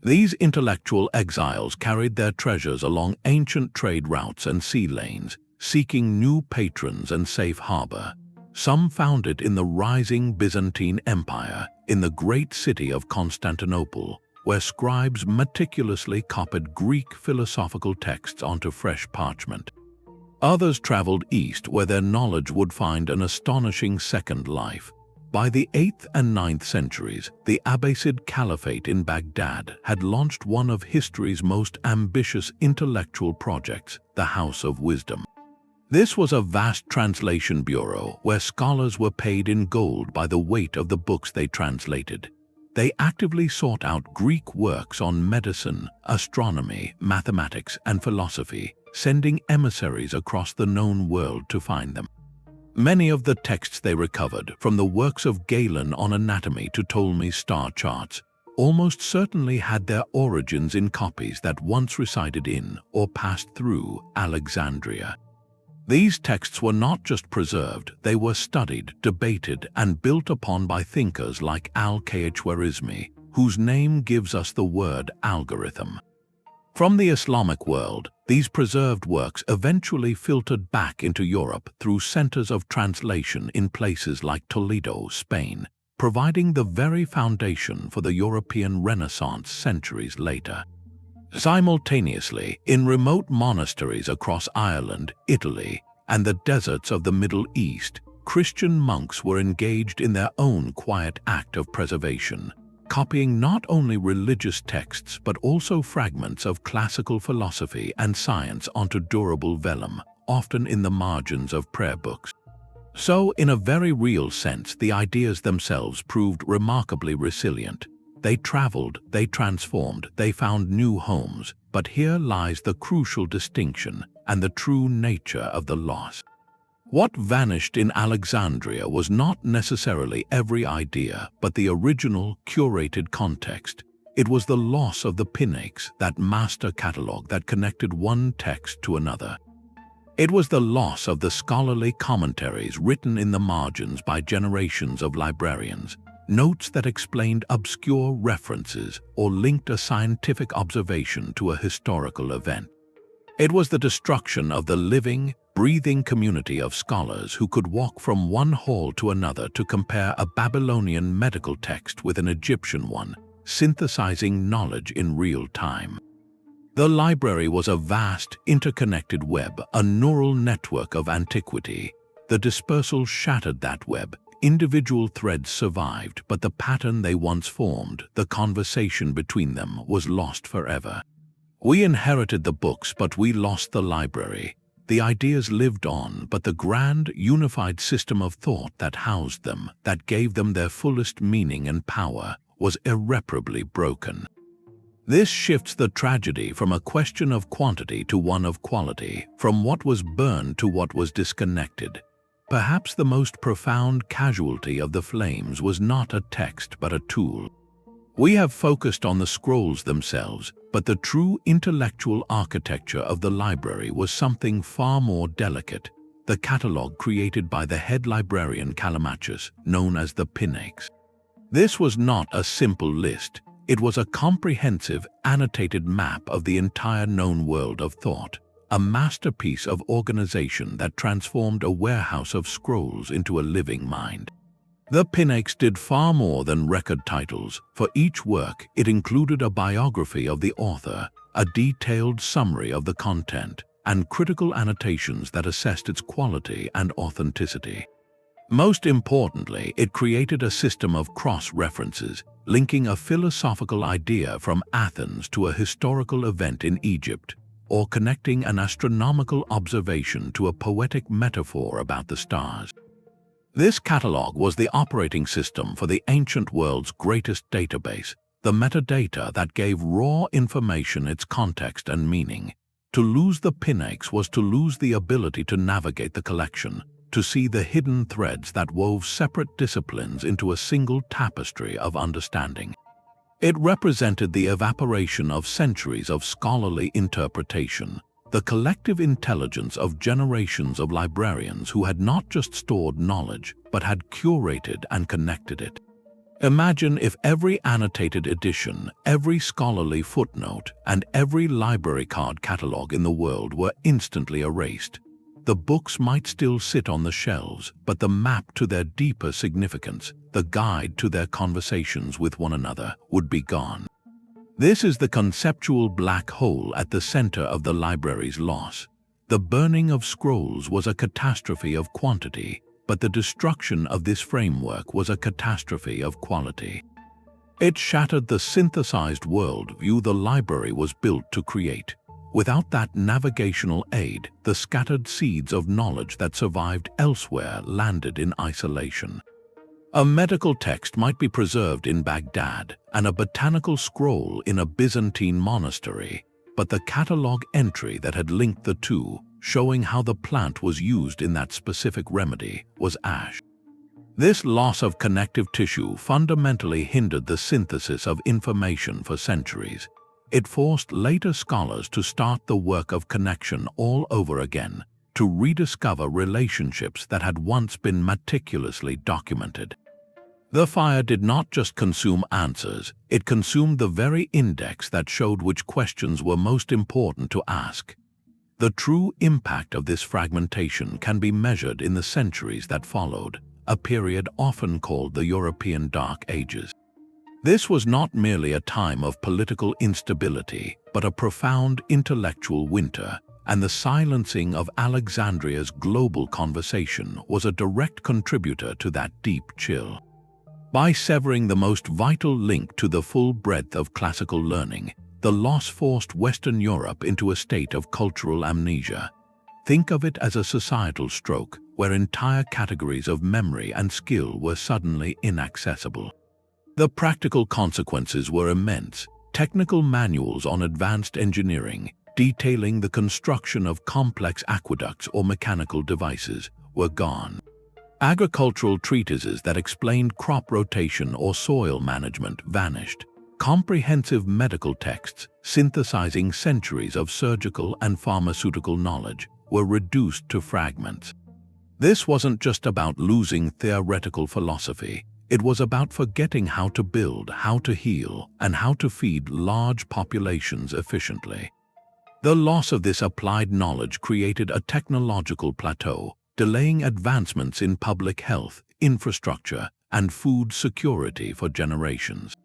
These intellectual exiles carried their treasures along ancient trade routes and sea lanes, seeking new patrons and safe harbor. Some found it in the rising Byzantine Empire, in the great city of Constantinople, where scribes meticulously copied Greek philosophical texts onto fresh parchment. Others traveled east where their knowledge would find an astonishing second life. By the 8th and 9th centuries, the Abbasid Caliphate in Baghdad had launched one of history's most ambitious intellectual projects, the House of Wisdom. This was a vast translation bureau where scholars were paid in gold by the weight of the books they translated. They actively sought out Greek works on medicine, astronomy, mathematics, and philosophy, sending emissaries across the known world to find them. Many of the texts they recovered, from the works of Galen on anatomy to Ptolemy's star charts, almost certainly had their origins in copies that once resided in or passed through Alexandria. These texts were not just preserved, they were studied, debated, and built upon by thinkers like Al-Khwarizmi, whose name gives us the word algorithm. From the Islamic world, these preserved works eventually filtered back into Europe through centers of translation in places like Toledo, Spain, providing the very foundation for the European Renaissance centuries later. Simultaneously, in remote monasteries across Ireland, Italy, and the deserts of the Middle East, Christian monks were engaged in their own quiet act of preservation, copying not only religious texts but also fragments of classical philosophy and science onto durable vellum, often in the margins of prayer books. So, in a very real sense, the ideas themselves proved remarkably resilient. They traveled, they transformed, they found new homes, but here lies the crucial distinction and the true nature of the loss. What vanished in Alexandria was not necessarily every idea, but the original, curated context. It was the loss of the Pinakes, that master catalogue that connected one text to another. It was the loss of the scholarly commentaries written in the margins by generations of librarians, notes that explained obscure references or linked a scientific observation to a historical event. It was the destruction of the living, breathing community of scholars who could walk from one hall to another to compare a Babylonian medical text with an Egyptian one, synthesizing knowledge in real time. The library was a vast, interconnected web, a neural network of antiquity. The dispersal shattered that web. Individual threads survived, but the pattern they once formed, the conversation between them, was lost forever. We inherited the books, but we lost the library. The ideas lived on, but the grand, unified system of thought that housed them, that gave them their fullest meaning and power, was irreparably broken. This shifts the tragedy from a question of quantity to one of quality, from what was burned to what was disconnected. Perhaps the most profound casualty of the flames was not a text but a tool. We have focused on the scrolls themselves, but the true intellectual architecture of the library was something far more delicate, the catalogue created by the head librarian Callimachus, known as the Pinakes. This was not a simple list, it was a comprehensive, annotated map of the entire known world of thought. A masterpiece of organization that transformed a warehouse of scrolls into a living mind. The Pinakes did far more than record titles. For each work, it included a biography of the author, a detailed summary of the content, and critical annotations that assessed its quality and authenticity. Most importantly, it created a system of cross-references, linking a philosophical idea from Athens to a historical event in Egypt, or connecting an astronomical observation to a poetic metaphor about the stars. This catalogue was the operating system for the ancient world's greatest database, the metadata that gave raw information its context and meaning. To lose the Pinakes was to lose the ability to navigate the collection, to see the hidden threads that wove separate disciplines into a single tapestry of understanding. It represented the evaporation of centuries of scholarly interpretation, the collective intelligence of generations of librarians who had not just stored knowledge, but had curated and connected it. Imagine if every annotated edition, every scholarly footnote, and every library card catalogue in the world were instantly erased. The books might still sit on the shelves, but the map to their deeper significance, the guide to their conversations with one another, would be gone. This is the conceptual black hole at the center of the library's loss. The burning of scrolls was a catastrophe of quantity, but the destruction of this framework was a catastrophe of quality. It shattered the synthesized worldview the library was built to create. Without that navigational aid, the scattered seeds of knowledge that survived elsewhere landed in isolation. A medical text might be preserved in Baghdad and a botanical scroll in a Byzantine monastery, but the catalogue entry that had linked the two, showing how the plant was used in that specific remedy, was ash. This loss of connective tissue fundamentally hindered the synthesis of information for centuries. It forced later scholars to start the work of connection all over again, to rediscover relationships that had once been meticulously documented. The fire did not just consume answers, it consumed the very index that showed which questions were most important to ask. The true impact of this fragmentation can be measured in the centuries that followed, a period often called the European Dark Ages. This was not merely a time of political instability, but a profound intellectual winter, and the silencing of Alexandria's global conversation was a direct contributor to that deep chill. By severing the most vital link to the full breadth of classical learning, the loss forced Western Europe into a state of cultural amnesia. Think of it as a societal stroke, where entire categories of memory and skill were suddenly inaccessible. The practical consequences were immense. Technical manuals on advanced engineering, detailing the construction of complex aqueducts or mechanical devices, were gone. Agricultural treatises that explained crop rotation or soil management vanished. Comprehensive medical texts, synthesizing centuries of surgical and pharmaceutical knowledge, were reduced to fragments. This wasn't just about losing theoretical philosophy. It was about forgetting how to build, how to heal, and how to feed large populations efficiently. The loss of this applied knowledge created a technological plateau, delaying advancements in public health, infrastructure, and food security for generations.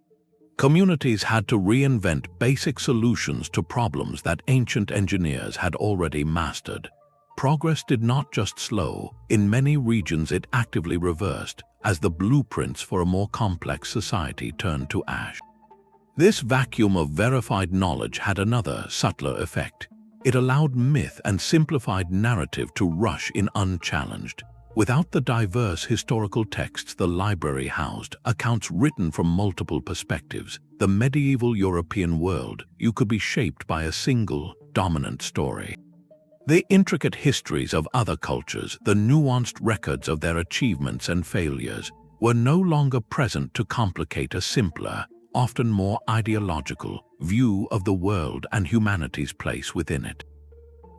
Communities had to reinvent basic solutions to problems that ancient engineers had already mastered. Progress did not just slow, in many regions it actively reversed, as the blueprints for a more complex society turned to ash. This vacuum of verified knowledge had another, subtler effect. It allowed myth and simplified narrative to rush in unchallenged. Without the diverse historical texts the library housed, accounts written from multiple perspectives, the medieval European world, you could be shaped by a single, dominant story. The intricate histories of other cultures, the nuanced records of their achievements and failures, were no longer present to complicate a simpler, often more ideological, view of the world and humanity's place within it.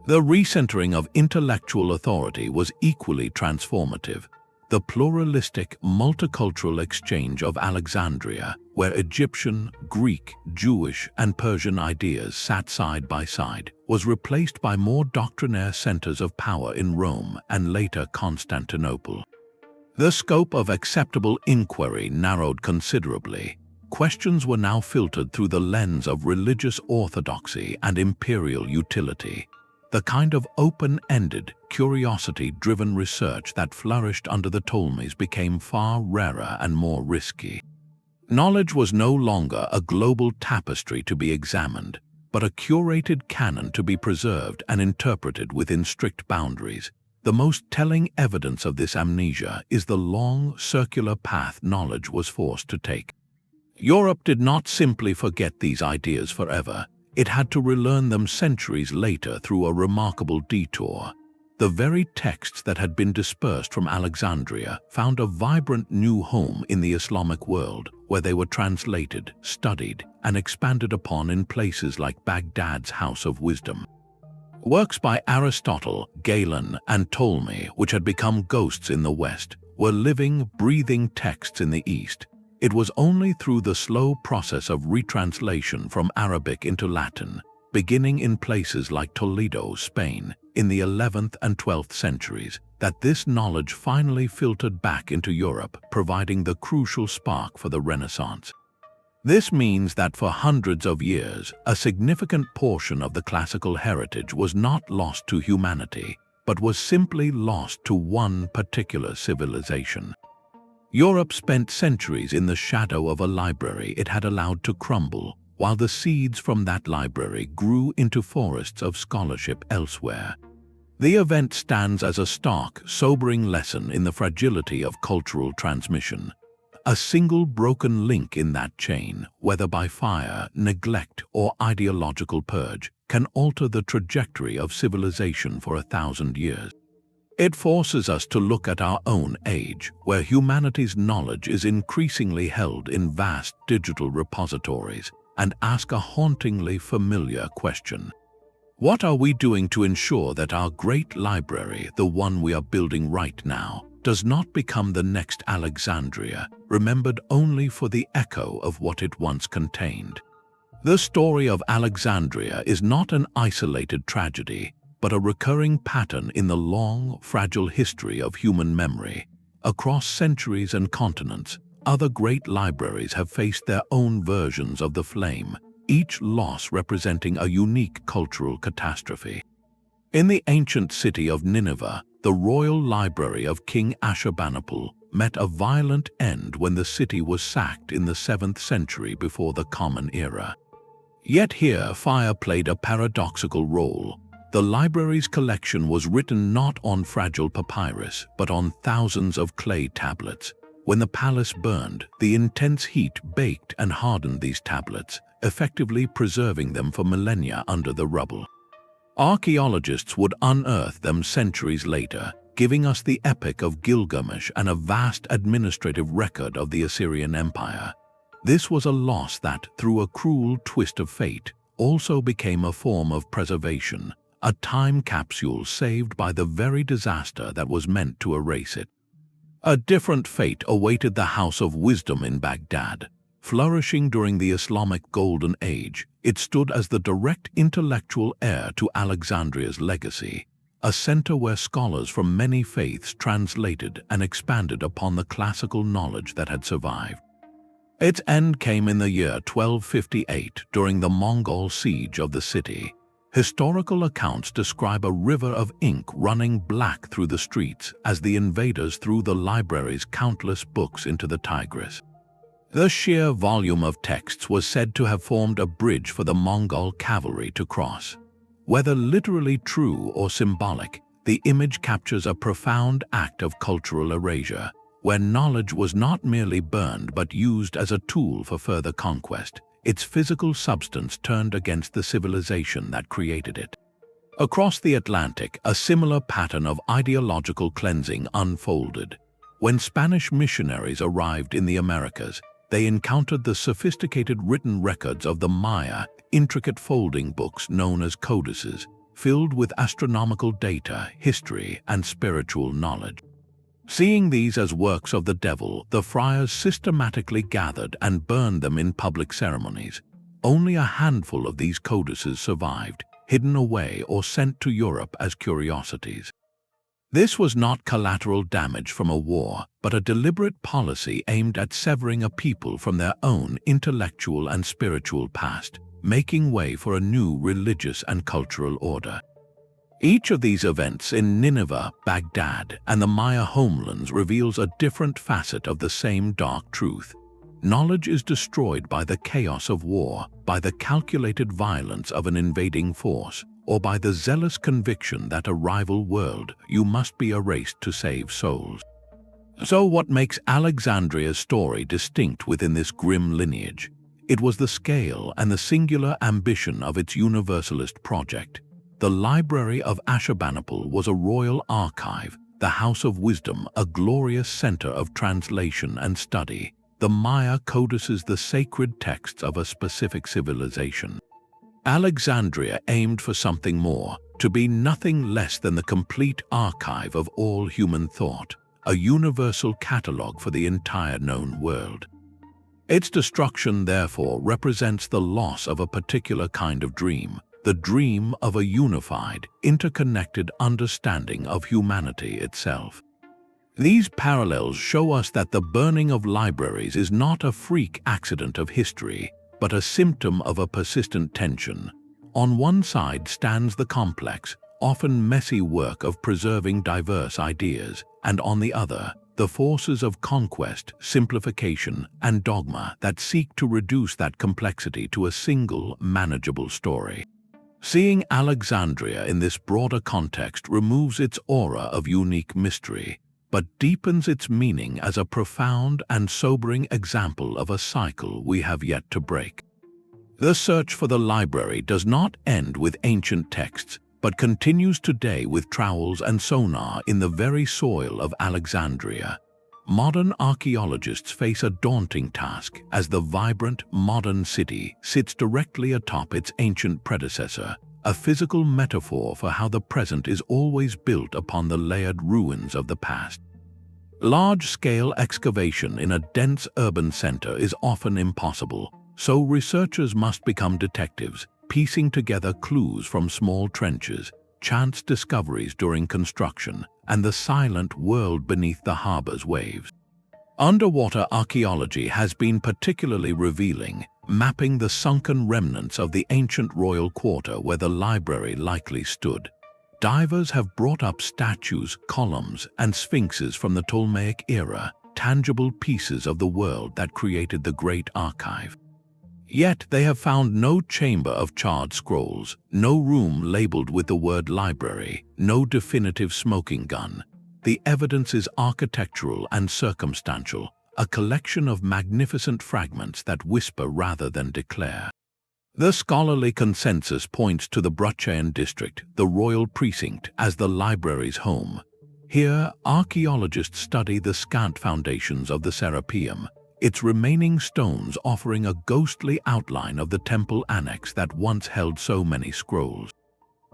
The recentering of intellectual authority was equally transformative. The pluralistic, multicultural exchange of Alexandria, where Egyptian, Greek, Jewish, and Persian ideas sat side by side, was replaced by more doctrinaire centers of power in Rome and later Constantinople. The scope of acceptable inquiry narrowed considerably. Questions were now filtered through the lens of religious orthodoxy and imperial utility. The kind of open-ended, curiosity-driven research that flourished under the Ptolemies became far rarer and more risky. Knowledge was no longer a global tapestry to be examined, but a curated canon to be preserved and interpreted within strict boundaries. The most telling evidence of this amnesia is the long, circular path knowledge was forced to take. Europe did not simply forget these ideas forever. It had to relearn them centuries later through a remarkable detour. The very texts that had been dispersed from Alexandria found a vibrant new home in the Islamic world, where they were translated, studied, and expanded upon in places like Baghdad's House of Wisdom. Works by Aristotle, Galen, and Ptolemy, which had become ghosts in the West, were living, breathing texts in the East. It was only through the slow process of retranslation from Arabic into Latin, beginning in places like Toledo, Spain, in the 11th and 12th centuries, that this knowledge finally filtered back into Europe, providing the crucial spark for the Renaissance. This means that for hundreds of years, a significant portion of the classical heritage was not lost to humanity. but was simply lost to one particular civilization. Europe spent centuries in the shadow of a library it had allowed to crumble, while the seeds from that library grew into forests of scholarship elsewhere. The event stands as a stark, sobering lesson in the fragility of cultural transmission. A single broken link in that chain, whether by fire, neglect, or ideological purge, can alter the trajectory of civilization for 1,000 years. It forces us to look at our own age, where humanity's knowledge is increasingly held in vast digital repositories, and ask a hauntingly familiar question. What are we doing to ensure that our great library, the one we are building right now, does not become the next Alexandria, remembered only for the echo of what it once contained? The story of Alexandria is not an isolated tragedy, but a recurring pattern in the long, fragile history of human memory. Across centuries and continents, other great libraries have faced their own versions of the flame, each loss representing a unique cultural catastrophe. In the ancient city of Nineveh, the royal library of King Ashurbanipal met a violent end when the city was sacked in the 7th century before the Common Era. Yet here, fire played a paradoxical role. The library's collection was written not on fragile papyrus, but on thousands of clay tablets. When the palace burned, the intense heat baked and hardened these tablets, effectively preserving them for millennia under the rubble. Archaeologists would unearth them centuries later, giving us the Epic of Gilgamesh and a vast administrative record of the Assyrian Empire. This was a loss that, through a cruel twist of fate, also became a form of preservation, a time capsule saved by the very disaster that was meant to erase it. A different fate awaited the House of Wisdom in Baghdad. Flourishing during the Islamic Golden Age, it stood as the direct intellectual heir to Alexandria's legacy, a center where scholars from many faiths translated and expanded upon the classical knowledge that had survived. Its end came in the year 1258 during the Mongol siege of the city. Historical accounts describe a river of ink running black through the streets as the invaders threw the library's countless books into the Tigris. The sheer volume of texts was said to have formed a bridge for the Mongol cavalry to cross. Whether literally true or symbolic, the image captures a profound act of cultural erasure, where knowledge was not merely burned but used as a tool for further conquest, its physical substance turned against the civilization that created it. Across the Atlantic, a similar pattern of ideological cleansing unfolded. When Spanish missionaries arrived in the Americas, they encountered the sophisticated written records of the Maya, intricate folding books known as codices, filled with astronomical data, history, and spiritual knowledge. Seeing these as works of the devil, the friars systematically gathered and burned them in public ceremonies. Only a handful of these codices survived, hidden away or sent to Europe as curiosities. This was not collateral damage from a war, but a deliberate policy aimed at severing a people from their own intellectual and spiritual past, making way for a new religious and cultural order. Each of these events in Nineveh, Baghdad, and the Maya homelands reveals a different facet of the same dark truth. Knowledge is destroyed by the chaos of war, by the calculated violence of an invading force, or by the zealous conviction that a rival world you must be erased to save souls. So what makes Alexandria's story distinct within this grim lineage? It was the scale and the singular ambition of its universalist project. The Library of Ashurbanipal was a royal archive, the House of Wisdom a glorious center of translation and study. The Maya codices the sacred texts of a specific civilization. Alexandria aimed for something more, to be nothing less than the complete archive of all human thought, a universal catalogue for the entire known world. Its destruction, therefore, represents the loss of a particular kind of dream, the dream of a unified, interconnected understanding of humanity itself. These parallels show us that the burning of libraries is not a freak accident of history, but a symptom of a persistent tension. On one side stands the complex, often messy work of preserving diverse ideas, and on the other, the forces of conquest, simplification, and dogma that seek to reduce that complexity to a single, manageable story. Seeing Alexandria in this broader context removes its aura of unique mystery, but deepens its meaning as a profound and sobering example of a cycle we have yet to break. The search for the library does not end with ancient texts, but continues today with trowels and sonar in the very soil of Alexandria. Modern archaeologists face a daunting task as the vibrant, modern city sits directly atop its ancient predecessor, a physical metaphor for how the present is always built upon the layered ruins of the past. Large-scale excavation in a dense urban center is often impossible, so researchers must become detectives, piecing together clues from small trenches, chance discoveries during construction, and the silent world beneath the harbor's waves. Underwater archaeology has been particularly revealing, mapping the sunken remnants of the ancient royal quarter where the library likely stood. Divers have brought up statues, columns, and sphinxes from the Ptolemaic era, tangible pieces of the world that created the Great Archive. Yet they have found no chamber of charred scrolls, no room labeled with the word library, no definitive smoking gun. The evidence is architectural and circumstantial, a collection of magnificent fragments that whisper rather than declare. The scholarly consensus points to the Bruchaean district, the royal precinct, as the library's home. Here, archaeologists study the scant foundations of the Serapeum, its remaining stones offering a ghostly outline of the temple annex that once held so many scrolls.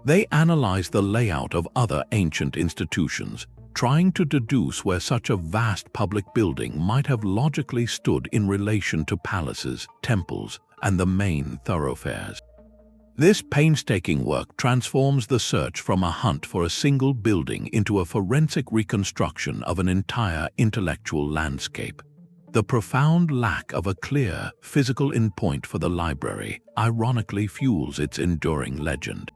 They analyze the layout of other ancient institutions, trying to deduce where such a vast public building might have logically stood in relation to palaces, temples, and the main thoroughfares. This painstaking work transforms the search from a hunt for a single building into a forensic reconstruction of an entire intellectual landscape. The profound lack of a clear, physical endpoint for the library ironically fuels its enduring legend.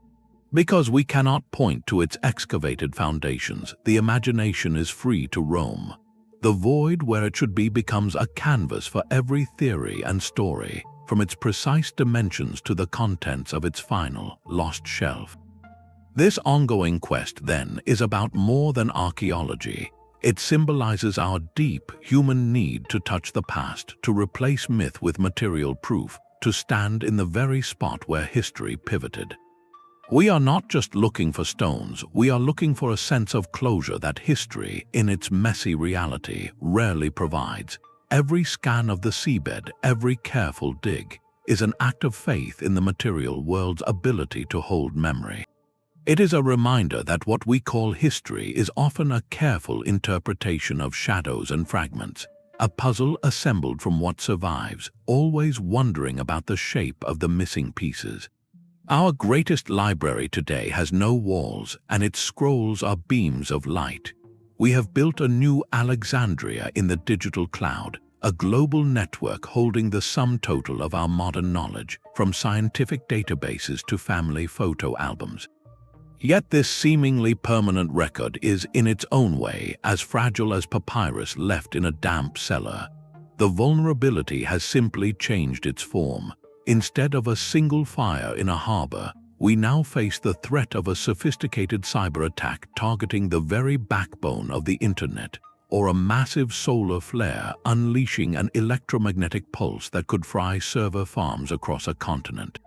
Because we cannot point to its excavated foundations, the imagination is free to roam. The void where it should be becomes a canvas for every theory and story, from its precise dimensions to the contents of its final, lost shelf. This ongoing quest, then, is about more than archaeology. It symbolizes our deep human need to touch the past, to replace myth with material proof, to stand in the very spot where history pivoted. We are not just looking for stones, we are looking for a sense of closure that history, in its messy reality, rarely provides. Every scan of the seabed, every careful dig, is an act of faith in the material world's ability to hold memory. It is a reminder that what we call history is often a careful interpretation of shadows and fragments, a puzzle assembled from what survives, always wondering about the shape of the missing pieces. Our greatest library today has no walls, and its scrolls are beams of light. We have built a new Alexandria in the digital cloud, a global network holding the sum total of our modern knowledge, from scientific databases to family photo albums. Yet this seemingly permanent record is, in its own way, as fragile as papyrus left in a damp cellar. The vulnerability has simply changed its form. Instead of a single fire in a harbor, we now face the threat of a sophisticated cyber attack targeting the very backbone of the internet, or a massive solar flare unleashing an electromagnetic pulse that could fry server farms across a continent.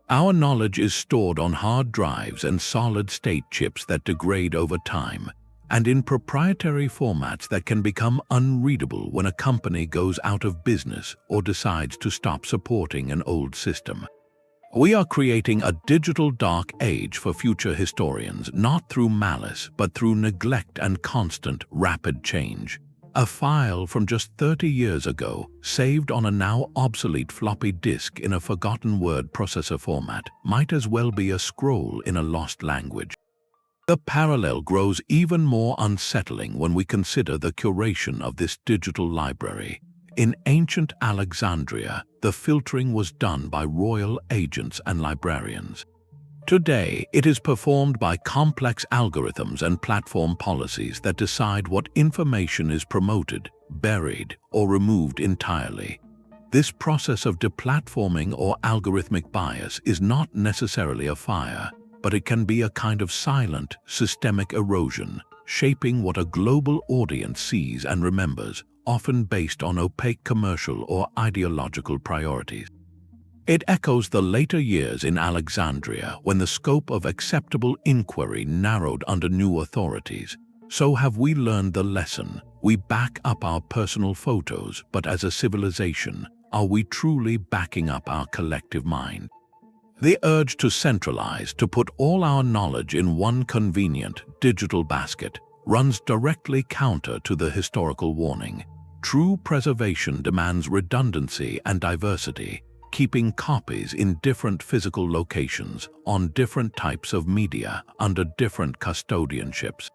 Our knowledge is stored on hard drives and solid-state chips that degrade over time, and in proprietary formats that can become unreadable when a company goes out of business or decides to stop supporting an old system. We are creating a digital dark age for future historians, not through malice, but through neglect and constant, rapid change. A file from just 30 years ago, saved on a now obsolete floppy disk in a forgotten word processor format, might as well be a scroll in a lost language. The parallel grows even more unsettling when we consider the curation of this digital library. In ancient Alexandria, the filtering was done by royal agents and librarians. Today, it is performed by complex algorithms and platform policies that decide what information is promoted, buried, or removed entirely. This process of deplatforming or algorithmic bias is not necessarily a fire, but it can be a kind of silent, systemic erosion, shaping what a global audience sees and remembers, often based on opaque commercial or ideological priorities. It echoes the later years in Alexandria when the scope of acceptable inquiry narrowed under new authorities. So have we learned the lesson. We back up our personal photos, but as a civilization, are we truly backing up our collective mind? The urge to centralize, to put all our knowledge in one convenient, digital basket, runs directly counter to the historical warning. True preservation demands redundancy and diversity, keeping copies in different physical locations, on different types of media, under different custodianships.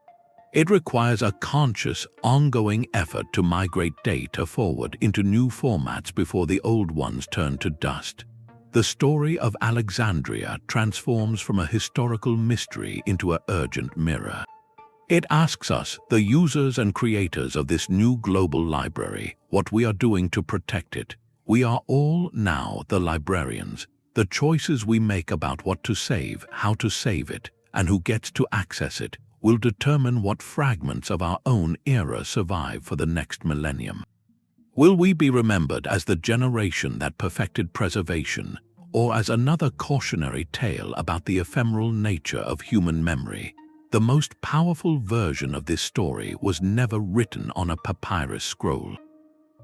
It requires a conscious, ongoing effort to migrate data forward into new formats before the old ones turn to dust. The story of Alexandria transforms from a historical mystery into an urgent mirror. It asks us, the users and creators of this new global library, what we are doing to protect it. We are all now the librarians. The choices we make about what to save, how to save it, and who gets to access it will determine what fragments of our own era survive for the next millennium. Will we be remembered as the generation that perfected preservation, or as another cautionary tale about the ephemeral nature of human memory? The most powerful version of this story was never written on a papyrus scroll.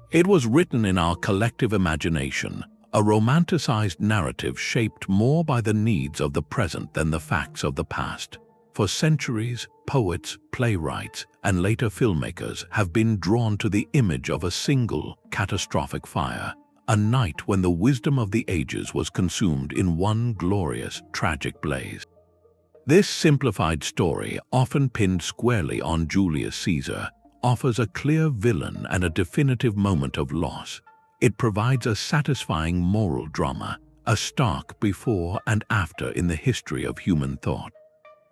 It was written in our collective imagination, a romanticized narrative shaped more by the needs of the present than the facts of the past. For centuries, poets, playwrights, and later filmmakers have been drawn to the image of a single, catastrophic fire, a night when the wisdom of the ages was consumed in one glorious, tragic blaze. This simplified story, often pinned squarely on Julius Caesar, offers a clear villain and a definitive moment of loss. It provides a satisfying moral drama, a stark before and after in the history of human thought.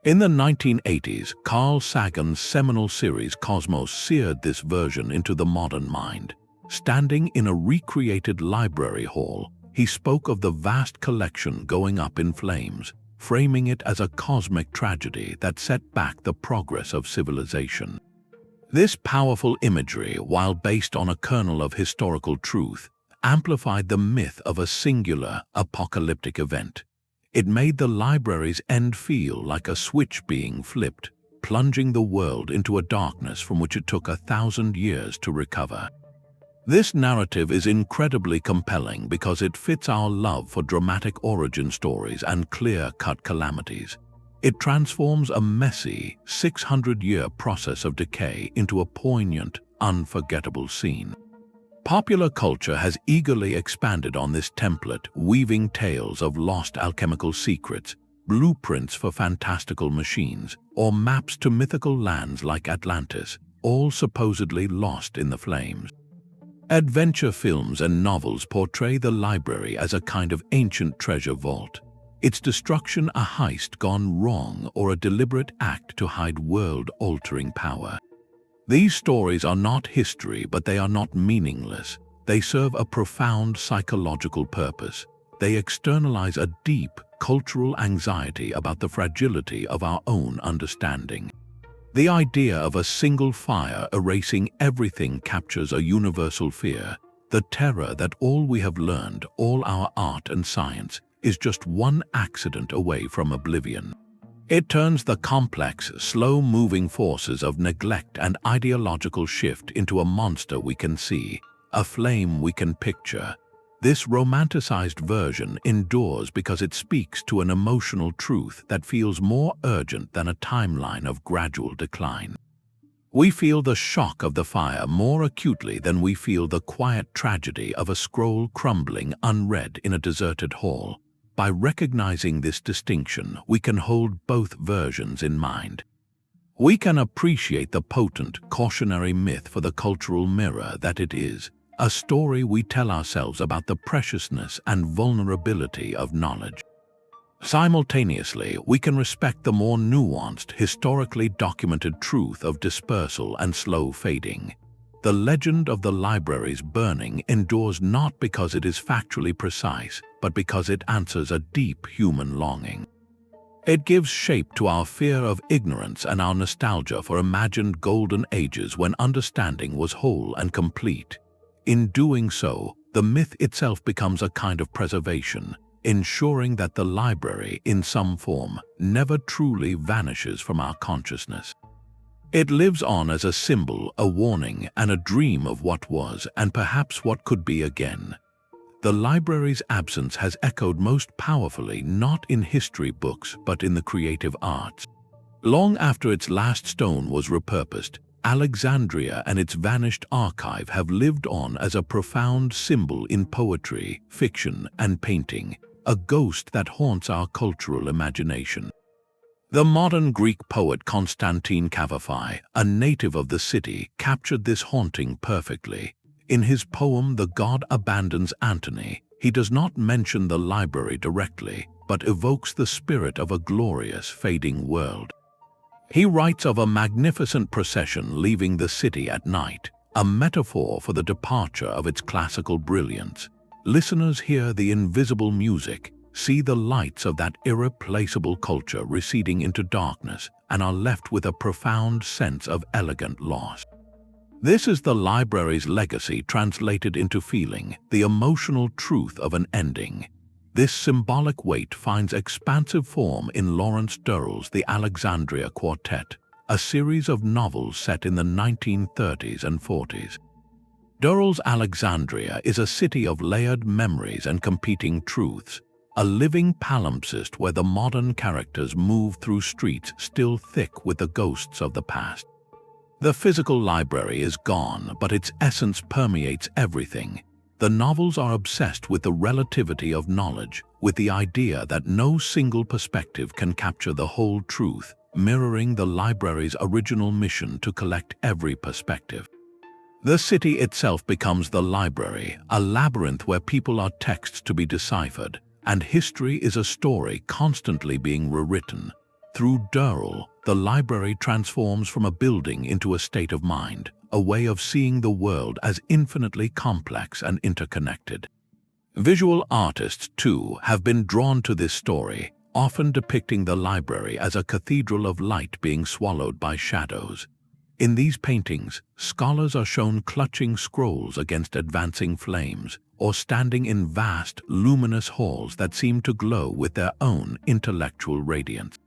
In the 1980s, Carl Sagan's seminal series Cosmos seared this version into the modern mind. Standing in a recreated library hall, he spoke of the vast collection going up in flames, framing it as a cosmic tragedy that set back the progress of civilization. This powerful imagery, while based on a kernel of historical truth, amplified the myth of a singular, apocalyptic event. It made the library's end feel like a switch being flipped, plunging the world into a darkness from which it took 1,000 years to recover. This narrative is incredibly compelling because it fits our love for dramatic origin stories and clear-cut calamities. It transforms a messy, 600-year process of decay into a poignant, unforgettable scene. Popular culture has eagerly expanded on this template, weaving tales of lost alchemical secrets, blueprints for fantastical machines, or maps to mythical lands like Atlantis, all supposedly lost in the flames. Adventure films and novels portray the library as a kind of ancient treasure vault, its destruction a heist gone wrong or a deliberate act to hide world-altering power. These stories are not history, but they are not meaningless. They serve a profound psychological purpose. They externalize a deep cultural anxiety about the fragility of our own understanding. The idea of a single fire erasing everything captures a universal fear, the terror that all we have learned, all our art and science, is just one accident away from oblivion. It turns the complex, slow-moving forces of neglect and ideological shift into a monster we can see, a flame we can picture. This romanticized version endures because it speaks to an emotional truth that feels more urgent than a timeline of gradual decline. We feel the shock of the fire more acutely than we feel the quiet tragedy of a scroll crumbling unread in a deserted hall. By recognizing this distinction, we can hold both versions in mind. We can appreciate the potent, cautionary myth for the cultural mirror that it is, a story we tell ourselves about the preciousness and vulnerability of knowledge. Simultaneously, we can respect the more nuanced, historically documented truth of dispersal and slow fading. The legend of the library's burning endures not because it is factually precise, but because it answers a deep human longing. It gives shape to our fear of ignorance and our nostalgia for imagined golden ages when understanding was whole and complete. In doing so, the myth itself becomes a kind of preservation, ensuring that the library, in some form, never truly vanishes from our consciousness. It lives on as a symbol, a warning, and a dream of what was, and perhaps what could be again. The library's absence has echoed most powerfully not in history books but in the creative arts. Long after its last stone was repurposed, Alexandria and its vanished archive have lived on as a profound symbol in poetry, fiction, and painting, a ghost that haunts our cultural imagination. The modern Greek poet Constantine Cavafy, a native of the city, captured this haunting perfectly. In his poem The God Abandons Antony, he does not mention the library directly, but evokes the spirit of a glorious, fading world. He writes of a magnificent procession leaving the city at night, a metaphor for the departure of its classical brilliance. Listeners hear the invisible music, see the lights of that irreplaceable culture receding into darkness, and are left with a profound sense of elegant loss. This is the library's legacy translated into feeling, the emotional truth of an ending. This symbolic weight finds expansive form in Lawrence Durrell's The Alexandria Quartet, a series of novels set in the 1930s and 40s. Durrell's Alexandria is a city of layered memories and competing truths, a living palimpsest where the modern characters move through streets still thick with the ghosts of the past. The physical library is gone, but its essence permeates everything. The novels are obsessed with the relativity of knowledge, with the idea that no single perspective can capture the whole truth, mirroring the library's original mission to collect every perspective. The city itself becomes the library, a labyrinth where people are texts to be deciphered, and history is a story constantly being rewritten. Through Durrell, the library transforms from a building into a state of mind, a way of seeing the world as infinitely complex and interconnected. Visual artists, too, have been drawn to this story, often depicting the library as a cathedral of light being swallowed by shadows. In these paintings, scholars are shown clutching scrolls against advancing flames, or standing in vast, luminous halls that seem to glow with their own intellectual radiance.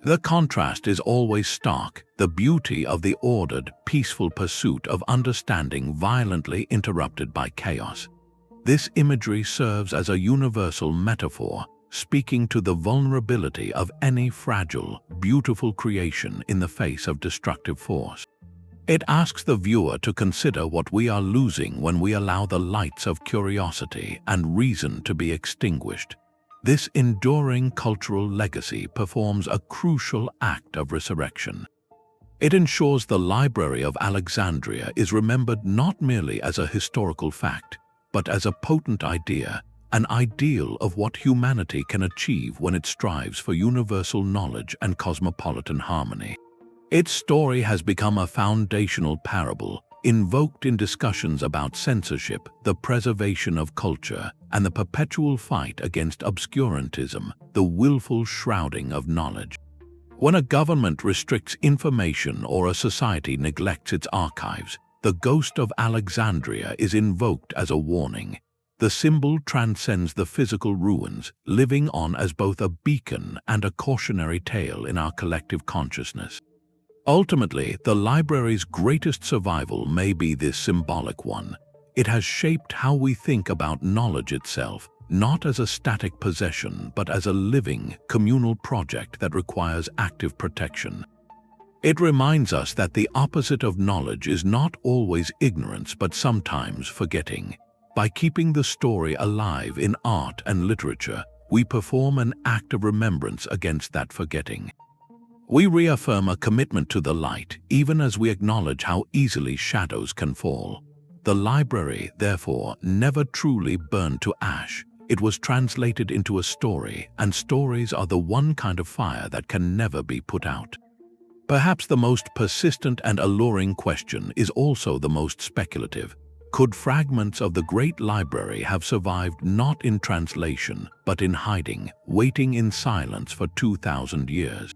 The contrast is always stark, the beauty of the ordered, peaceful pursuit of understanding violently interrupted by chaos. This imagery serves as a universal metaphor, speaking to the vulnerability of any fragile, beautiful creation in the face of destructive force. It asks the viewer to consider what we are losing when we allow the lights of curiosity and reason to be extinguished. This enduring cultural legacy performs a crucial act of resurrection. It ensures the Library of Alexandria is remembered not merely as a historical fact, but as a potent idea, an ideal of what humanity can achieve when it strives for universal knowledge and cosmopolitan harmony. Its story has become a foundational parable, invoked in discussions about censorship, the preservation of culture, and the perpetual fight against obscurantism, the willful shrouding of knowledge. When a government restricts information or a society neglects its archives, the ghost of Alexandria is invoked as a warning. The symbol transcends the physical ruins, living on as both a beacon and a cautionary tale in our collective consciousness. Ultimately, the library's greatest survival may be this symbolic one. It has shaped how we think about knowledge itself, not as a static possession, but as a living, communal project that requires active protection. It reminds us that the opposite of knowledge is not always ignorance, but sometimes forgetting. By keeping the story alive in art and literature, we perform an act of remembrance against that forgetting. We reaffirm a commitment to the light, even as we acknowledge how easily shadows can fall. The library, therefore, never truly burned to ash, it was translated into a story, and stories are the one kind of fire that can never be put out. Perhaps the most persistent and alluring question is also the most speculative. Could fragments of the Great Library have survived not in translation, but in hiding, waiting in silence for 2,000 years?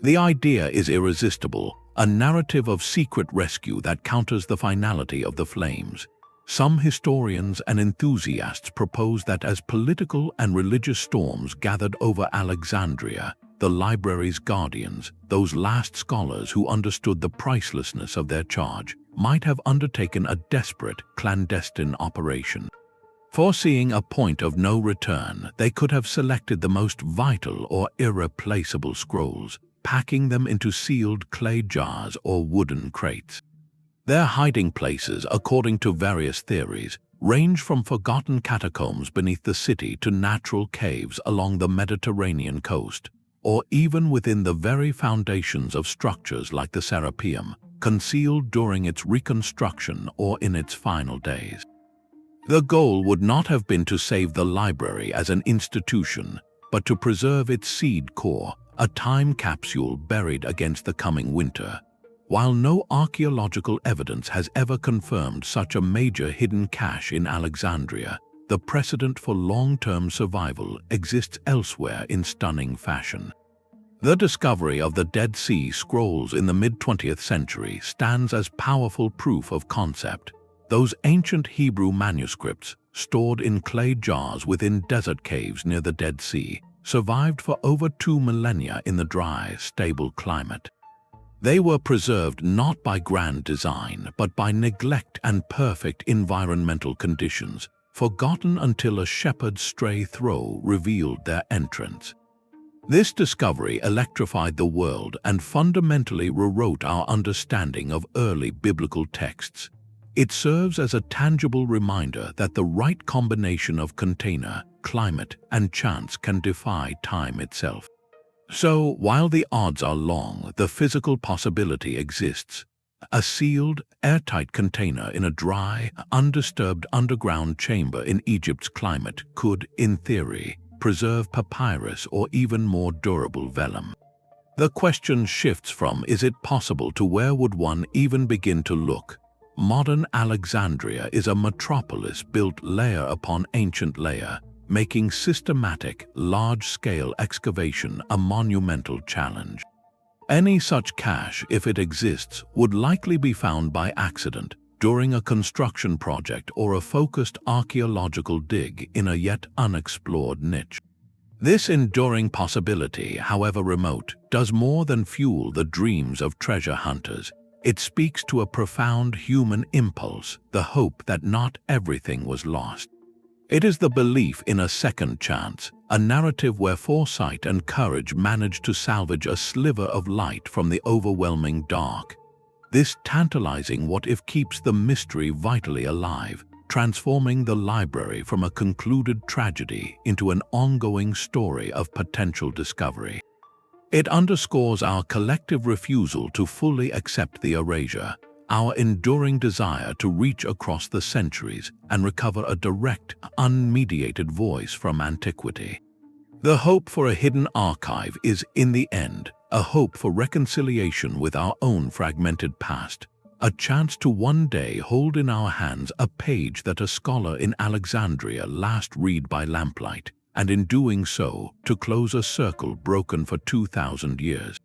The idea is irresistible, a narrative of secret rescue that counters the finality of the flames. Some historians and enthusiasts propose that as political and religious storms gathered over Alexandria, the library's guardians, those last scholars who understood the pricelessness of their charge, might have undertaken a desperate, clandestine operation. Foreseeing a point of no return, they could have selected the most vital or irreplaceable scrolls, packing them into sealed clay jars or wooden crates. Their hiding places, according to various theories, range from forgotten catacombs beneath the city to natural caves along the Mediterranean coast, or even within the very foundations of structures like the Serapeum, concealed during its reconstruction or in its final days. The goal would not have been to save the library as an institution, but to preserve its seed core, a time capsule buried against the coming winter. While no archaeological evidence has ever confirmed such a major hidden cache in Alexandria, the precedent for long-term survival exists elsewhere in stunning fashion. The discovery of the Dead Sea Scrolls in the mid-20th century stands as powerful proof of concept. Those ancient Hebrew manuscripts, stored in clay jars within desert caves near the Dead Sea, survived for over 2 millennia in the dry, stable climate. They were preserved not by grand design, but by neglect and perfect environmental conditions, forgotten until a shepherd's stray throw revealed their entrance. This discovery electrified the world and fundamentally rewrote our understanding of early biblical texts. It serves as a tangible reminder that the right combination of container, climate, and chance can defy time itself. So, while the odds are long, the physical possibility exists. A sealed, airtight container in a dry, undisturbed underground chamber in Egypt's climate could, in theory, preserve papyrus or even more durable vellum. The question shifts from is it possible to where would one even begin to look? Modern Alexandria is a metropolis built layer upon ancient layer, making systematic, large-scale excavation a monumental challenge. Any such cache, if it exists, would likely be found by accident, during a construction project or a focused archaeological dig in a yet unexplored niche. This enduring possibility, however remote, does more than fuel the dreams of treasure hunters. It speaks to a profound human impulse, the hope that not everything was lost. It is the belief in a second chance, a narrative where foresight and courage manage to salvage a sliver of light from the overwhelming dark. This tantalizing what-if keeps the mystery vitally alive, transforming the library from a concluded tragedy into an ongoing story of potential discovery. It underscores our collective refusal to fully accept the erasure, our enduring desire to reach across the centuries and recover a direct, unmediated voice from antiquity. The hope for a hidden archive is, in the end, a hope for reconciliation with our own fragmented past, a chance to one day hold in our hands a page that a scholar in Alexandria last read by lamplight, and in doing so, to close a circle broken for 2,000 years.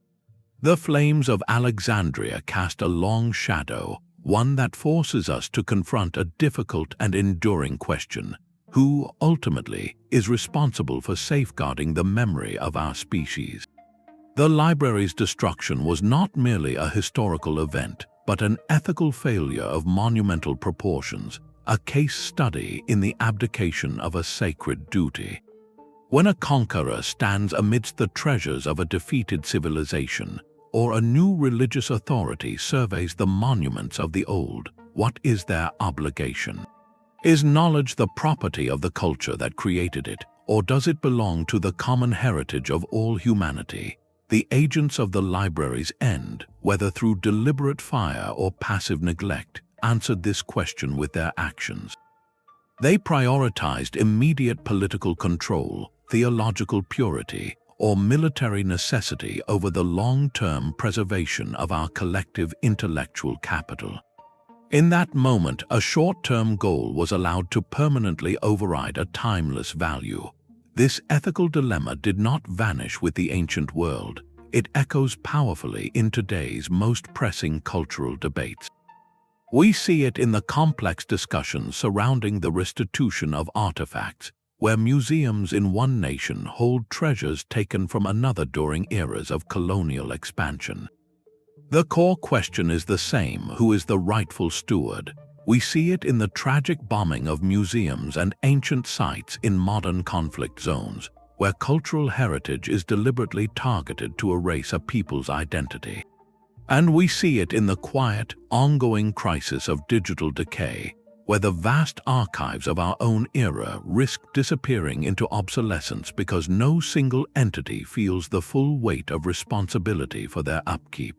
The flames of Alexandria cast a long shadow, one that forces us to confront a difficult and enduring question: who, ultimately, is responsible for safeguarding the memory of our species? The library's destruction was not merely a historical event, but an ethical failure of monumental proportions, a case study in the abdication of a sacred duty. When a conqueror stands amidst the treasures of a defeated civilization, or a new religious authority surveys the monuments of the old, what is their obligation? Is knowledge the property of the culture that created it, or does it belong to the common heritage of all humanity? The agents of the library's end, whether through deliberate fire or passive neglect, answered this question with their actions. They prioritized immediate political control, theological purity, or military necessity over the long-term preservation of our collective intellectual capital. In that moment, a short-term goal was allowed to permanently override a timeless value. This ethical dilemma did not vanish with the ancient world. It echoes powerfully in today's most pressing cultural debates. We see it in the complex discussions surrounding the restitution of artifacts, where museums in one nation hold treasures taken from another during eras of colonial expansion. The core question is the same: who is the rightful steward? We see it in the tragic bombing of museums and ancient sites in modern conflict zones, where cultural heritage is deliberately targeted to erase a people's identity. And we see it in the quiet, ongoing crisis of digital decay, where the vast archives of our own era risk disappearing into obsolescence because no single entity feels the full weight of responsibility for their upkeep.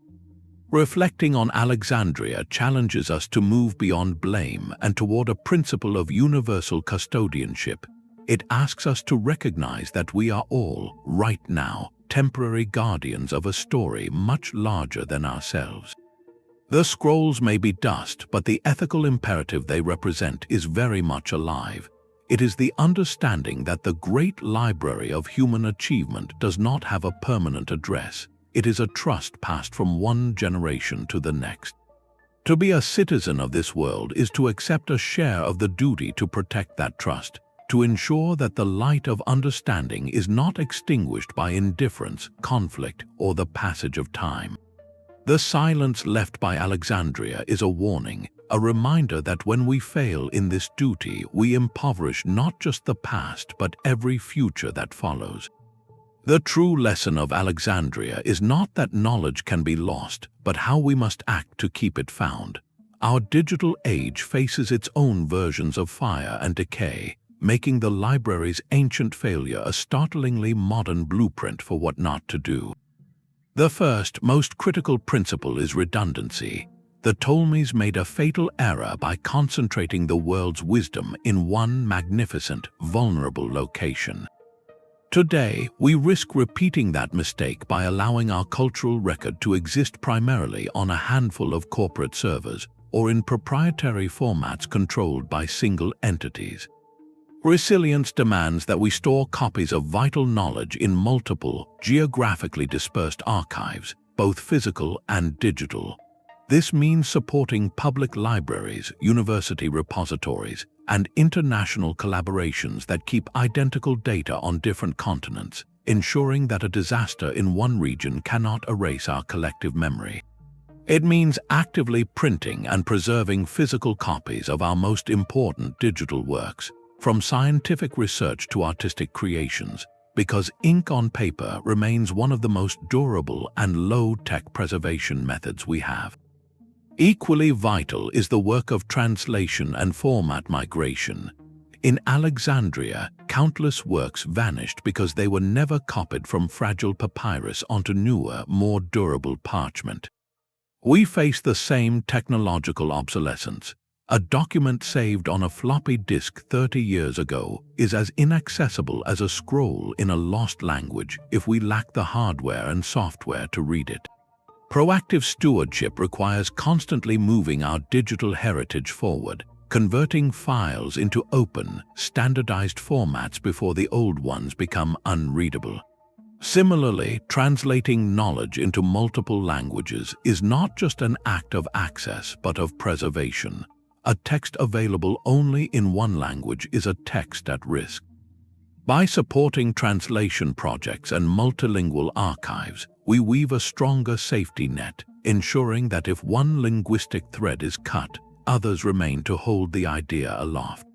Reflecting on Alexandria challenges us to move beyond blame and toward a principle of universal custodianship. It asks us to recognize that we are all, right now, temporary guardians of a story much larger than ourselves. The scrolls may be dust, but the ethical imperative they represent is very much alive. It is the understanding that the great library of human achievement does not have a permanent address. It is a trust passed from one generation to the next. To be a citizen of this world is to accept a share of the duty to protect that trust, to ensure that the light of understanding is not extinguished by indifference, conflict, or the passage of time. The silence left by Alexandria is a warning, a reminder that when we fail in this duty, we impoverish not just the past but every future that follows. The true lesson of Alexandria is not that knowledge can be lost, but how we must act to keep it found. Our digital age faces its own versions of fire and decay, making the library's ancient failure a startlingly modern blueprint for what not to do. The first, most critical principle is redundancy. The Ptolemies made a fatal error by concentrating the world's wisdom in one magnificent, vulnerable location. Today, we risk repeating that mistake by allowing our cultural record to exist primarily on a handful of corporate servers or in proprietary formats controlled by single entities. Resilience demands that we store copies of vital knowledge in multiple, geographically dispersed archives, both physical and digital. This means supporting public libraries, university repositories, and international collaborations that keep identical data on different continents, ensuring that a disaster in one region cannot erase our collective memory. It means actively printing and preserving physical copies of our most important digital works, from scientific research to artistic creations, because ink on paper remains one of the most durable and low-tech preservation methods we have. Equally vital is the work of translation and format migration. In Alexandria, countless works vanished because they were never copied from fragile papyrus onto newer, more durable parchment. We face the same technological obsolescence. A document saved on a floppy disk 30 years ago is as inaccessible as a scroll in a lost language if we lack the hardware and software to read it. Proactive stewardship requires constantly moving our digital heritage forward, converting files into open, standardized formats before the old ones become unreadable. Similarly, translating knowledge into multiple languages is not just an act of access but of preservation. A text available only in one language is a text at risk. By supporting translation projects and multilingual archives, we weave a stronger safety net, ensuring that if one linguistic thread is cut, others remain to hold the idea aloft.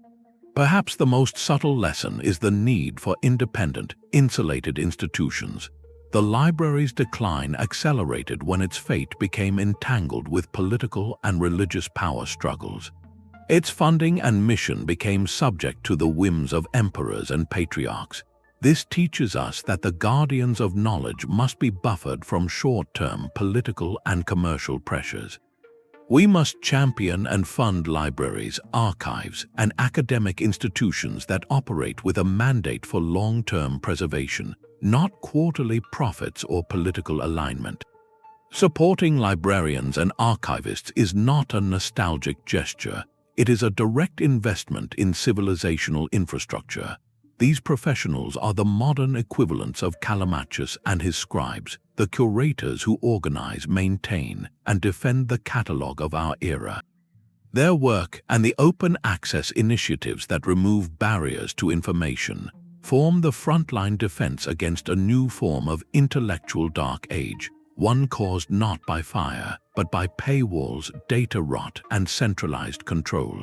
Perhaps the most subtle lesson is the need for independent, insulated institutions. The library's decline accelerated when its fate became entangled with political and religious power struggles. Its funding and mission became subject to the whims of emperors and patriarchs. This teaches us that the guardians of knowledge must be buffered from short-term political and commercial pressures. We must champion and fund libraries, archives, and academic institutions that operate with a mandate for long-term preservation, not quarterly profits or political alignment. Supporting librarians and archivists is not a nostalgic gesture. It is a direct investment in civilizational infrastructure. These professionals are the modern equivalents of Callimachus and his scribes, the curators who organize, maintain, and defend the catalogue of our era. Their work and the open access initiatives that remove barriers to information form the frontline defense against a new form of intellectual dark age, one caused not by fire, but by paywalls, data rot, and centralized control.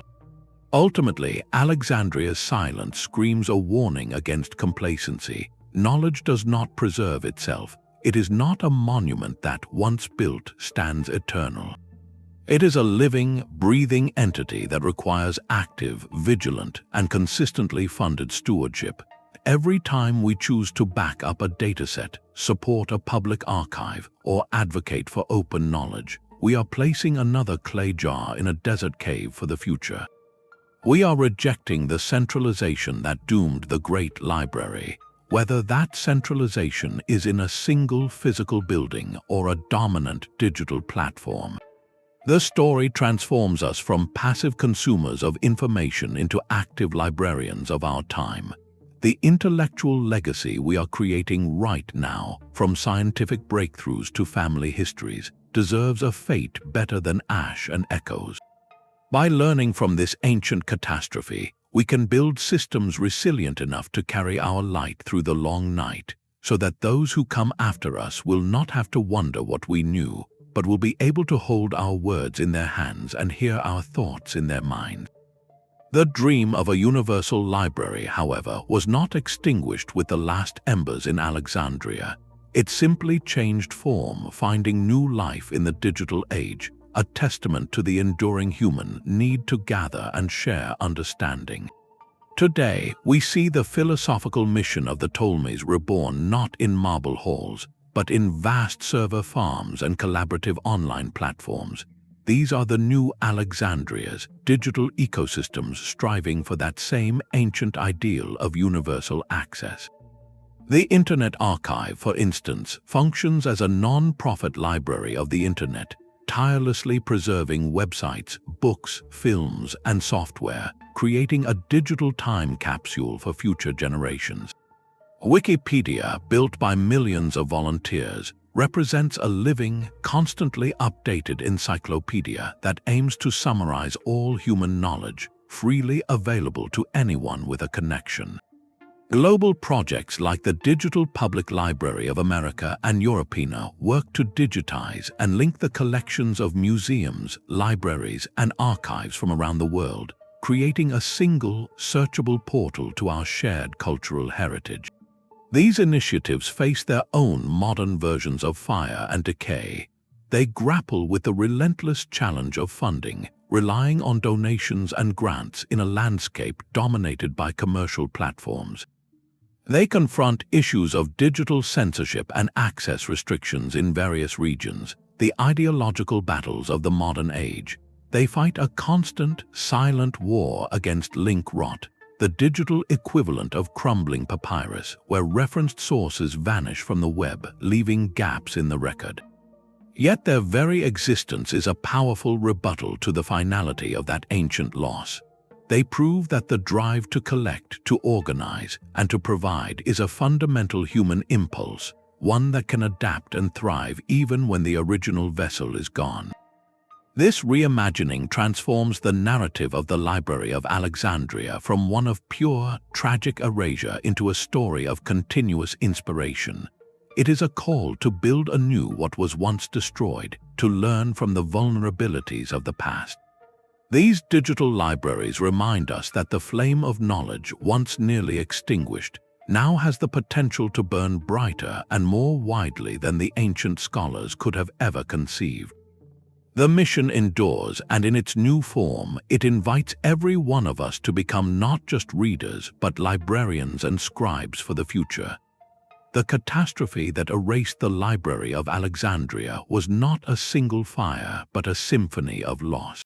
Ultimately, Alexandria's silence screams a warning against complacency. Knowledge does not preserve itself. It is not a monument that, once built, stands eternal. It is a living, breathing entity that requires active, vigilant, and consistently funded stewardship. Every time we choose to back up a dataset, support a public archive, or advocate for open knowledge, we are placing another clay jar in a desert cave for the future. We are rejecting the centralization that doomed the great library, whether that centralization is in a single physical building or a dominant digital platform. The story transforms us from passive consumers of information into active librarians of our time. The intellectual legacy we are creating right now, from scientific breakthroughs to family histories, deserves a fate better than ash and echoes. By learning from this ancient catastrophe, we can build systems resilient enough to carry our light through the long night, so that those who come after us will not have to wonder what we knew, but will be able to hold our words in their hands and hear our thoughts in their minds. The dream of a universal library, however, was not extinguished with the last embers in Alexandria. It simply changed form, finding new life in the digital age, a testament to the enduring human need to gather and share understanding. Today, we see the philosophical mission of the Ptolemies reborn not in marble halls, but in vast server farms and collaborative online platforms. These are the new Alexandrias, digital ecosystems striving for that same ancient ideal of universal access. The Internet Archive, for instance, functions as a non-profit library of the Internet, tirelessly preserving websites, books, films, and software, creating a digital time capsule for future generations. Wikipedia, built by millions of volunteers, represents a living, constantly updated encyclopedia that aims to summarize all human knowledge, freely available to anyone with a connection. Global projects like the Digital Public Library of America and Europeana work to digitize and link the collections of museums, libraries, and archives from around the world, creating a single, searchable portal to our shared cultural heritage. These initiatives face their own modern versions of fire and decay. They grapple with the relentless challenge of funding, relying on donations and grants in a landscape dominated by commercial platforms. They confront issues of digital censorship and access restrictions in various regions, the ideological battles of the modern age. They fight a constant, silent war against link rot, the digital equivalent of crumbling papyrus, where referenced sources vanish from the web, leaving gaps in the record. Yet their very existence is a powerful rebuttal to the finality of that ancient loss. They prove that the drive to collect, to organize, and to provide is a fundamental human impulse, one that can adapt and thrive even when the original vessel is gone. This reimagining transforms the narrative of the Library of Alexandria from one of pure, tragic erasure into a story of continuous inspiration. It is a call to build anew what was once destroyed, to learn from the vulnerabilities of the past. These digital libraries remind us that the flame of knowledge, once nearly extinguished, now has the potential to burn brighter and more widely than the ancient scholars could have ever conceived. The mission endures, and in its new form, it invites every one of us to become not just readers, but librarians and scribes for the future. The catastrophe that erased the Library of Alexandria was not a single fire, but a symphony of loss.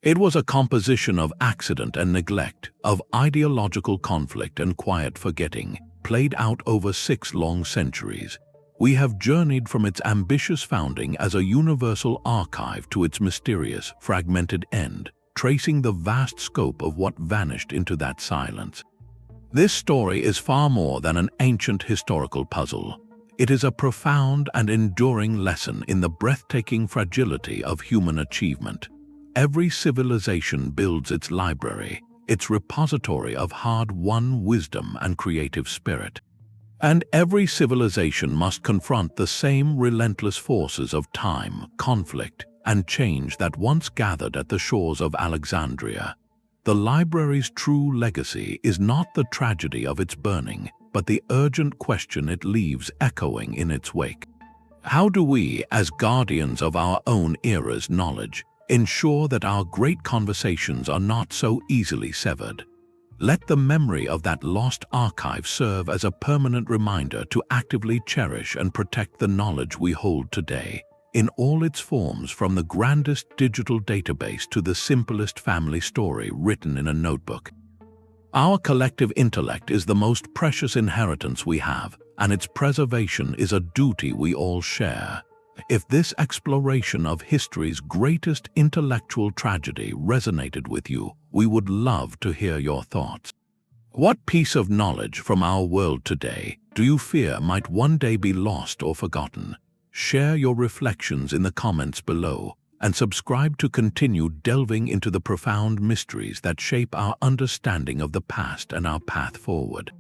It was a composition of accident and neglect, of ideological conflict and quiet forgetting, played out over 6 long centuries. We have journeyed from its ambitious founding as a universal archive to its mysterious, fragmented end, tracing the vast scope of what vanished into that silence. This story is far more than an ancient historical puzzle. It is a profound and enduring lesson in the breathtaking fragility of human achievement. Every civilization builds its library, its repository of hard-won wisdom and creative spirit. And every civilization must confront the same relentless forces of time, conflict, and change that once gathered at the shores of Alexandria. The library's true legacy is not the tragedy of its burning, but the urgent question it leaves echoing in its wake. How do we, as guardians of our own era's knowledge, ensure that our great conversations are not so easily severed? Let the memory of that lost archive serve as a permanent reminder to actively cherish and protect the knowledge we hold today, in all its forms, from the grandest digital database to the simplest family story written in a notebook. Our collective intellect is the most precious inheritance we have, and its preservation is a duty we all share. If this exploration of history's greatest intellectual tragedy resonated with you, we would love to hear your thoughts. What piece of knowledge from our world today do you fear might one day be lost or forgotten? Share your reflections in the comments below, and subscribe to continue delving into the profound mysteries that shape our understanding of the past and our path forward.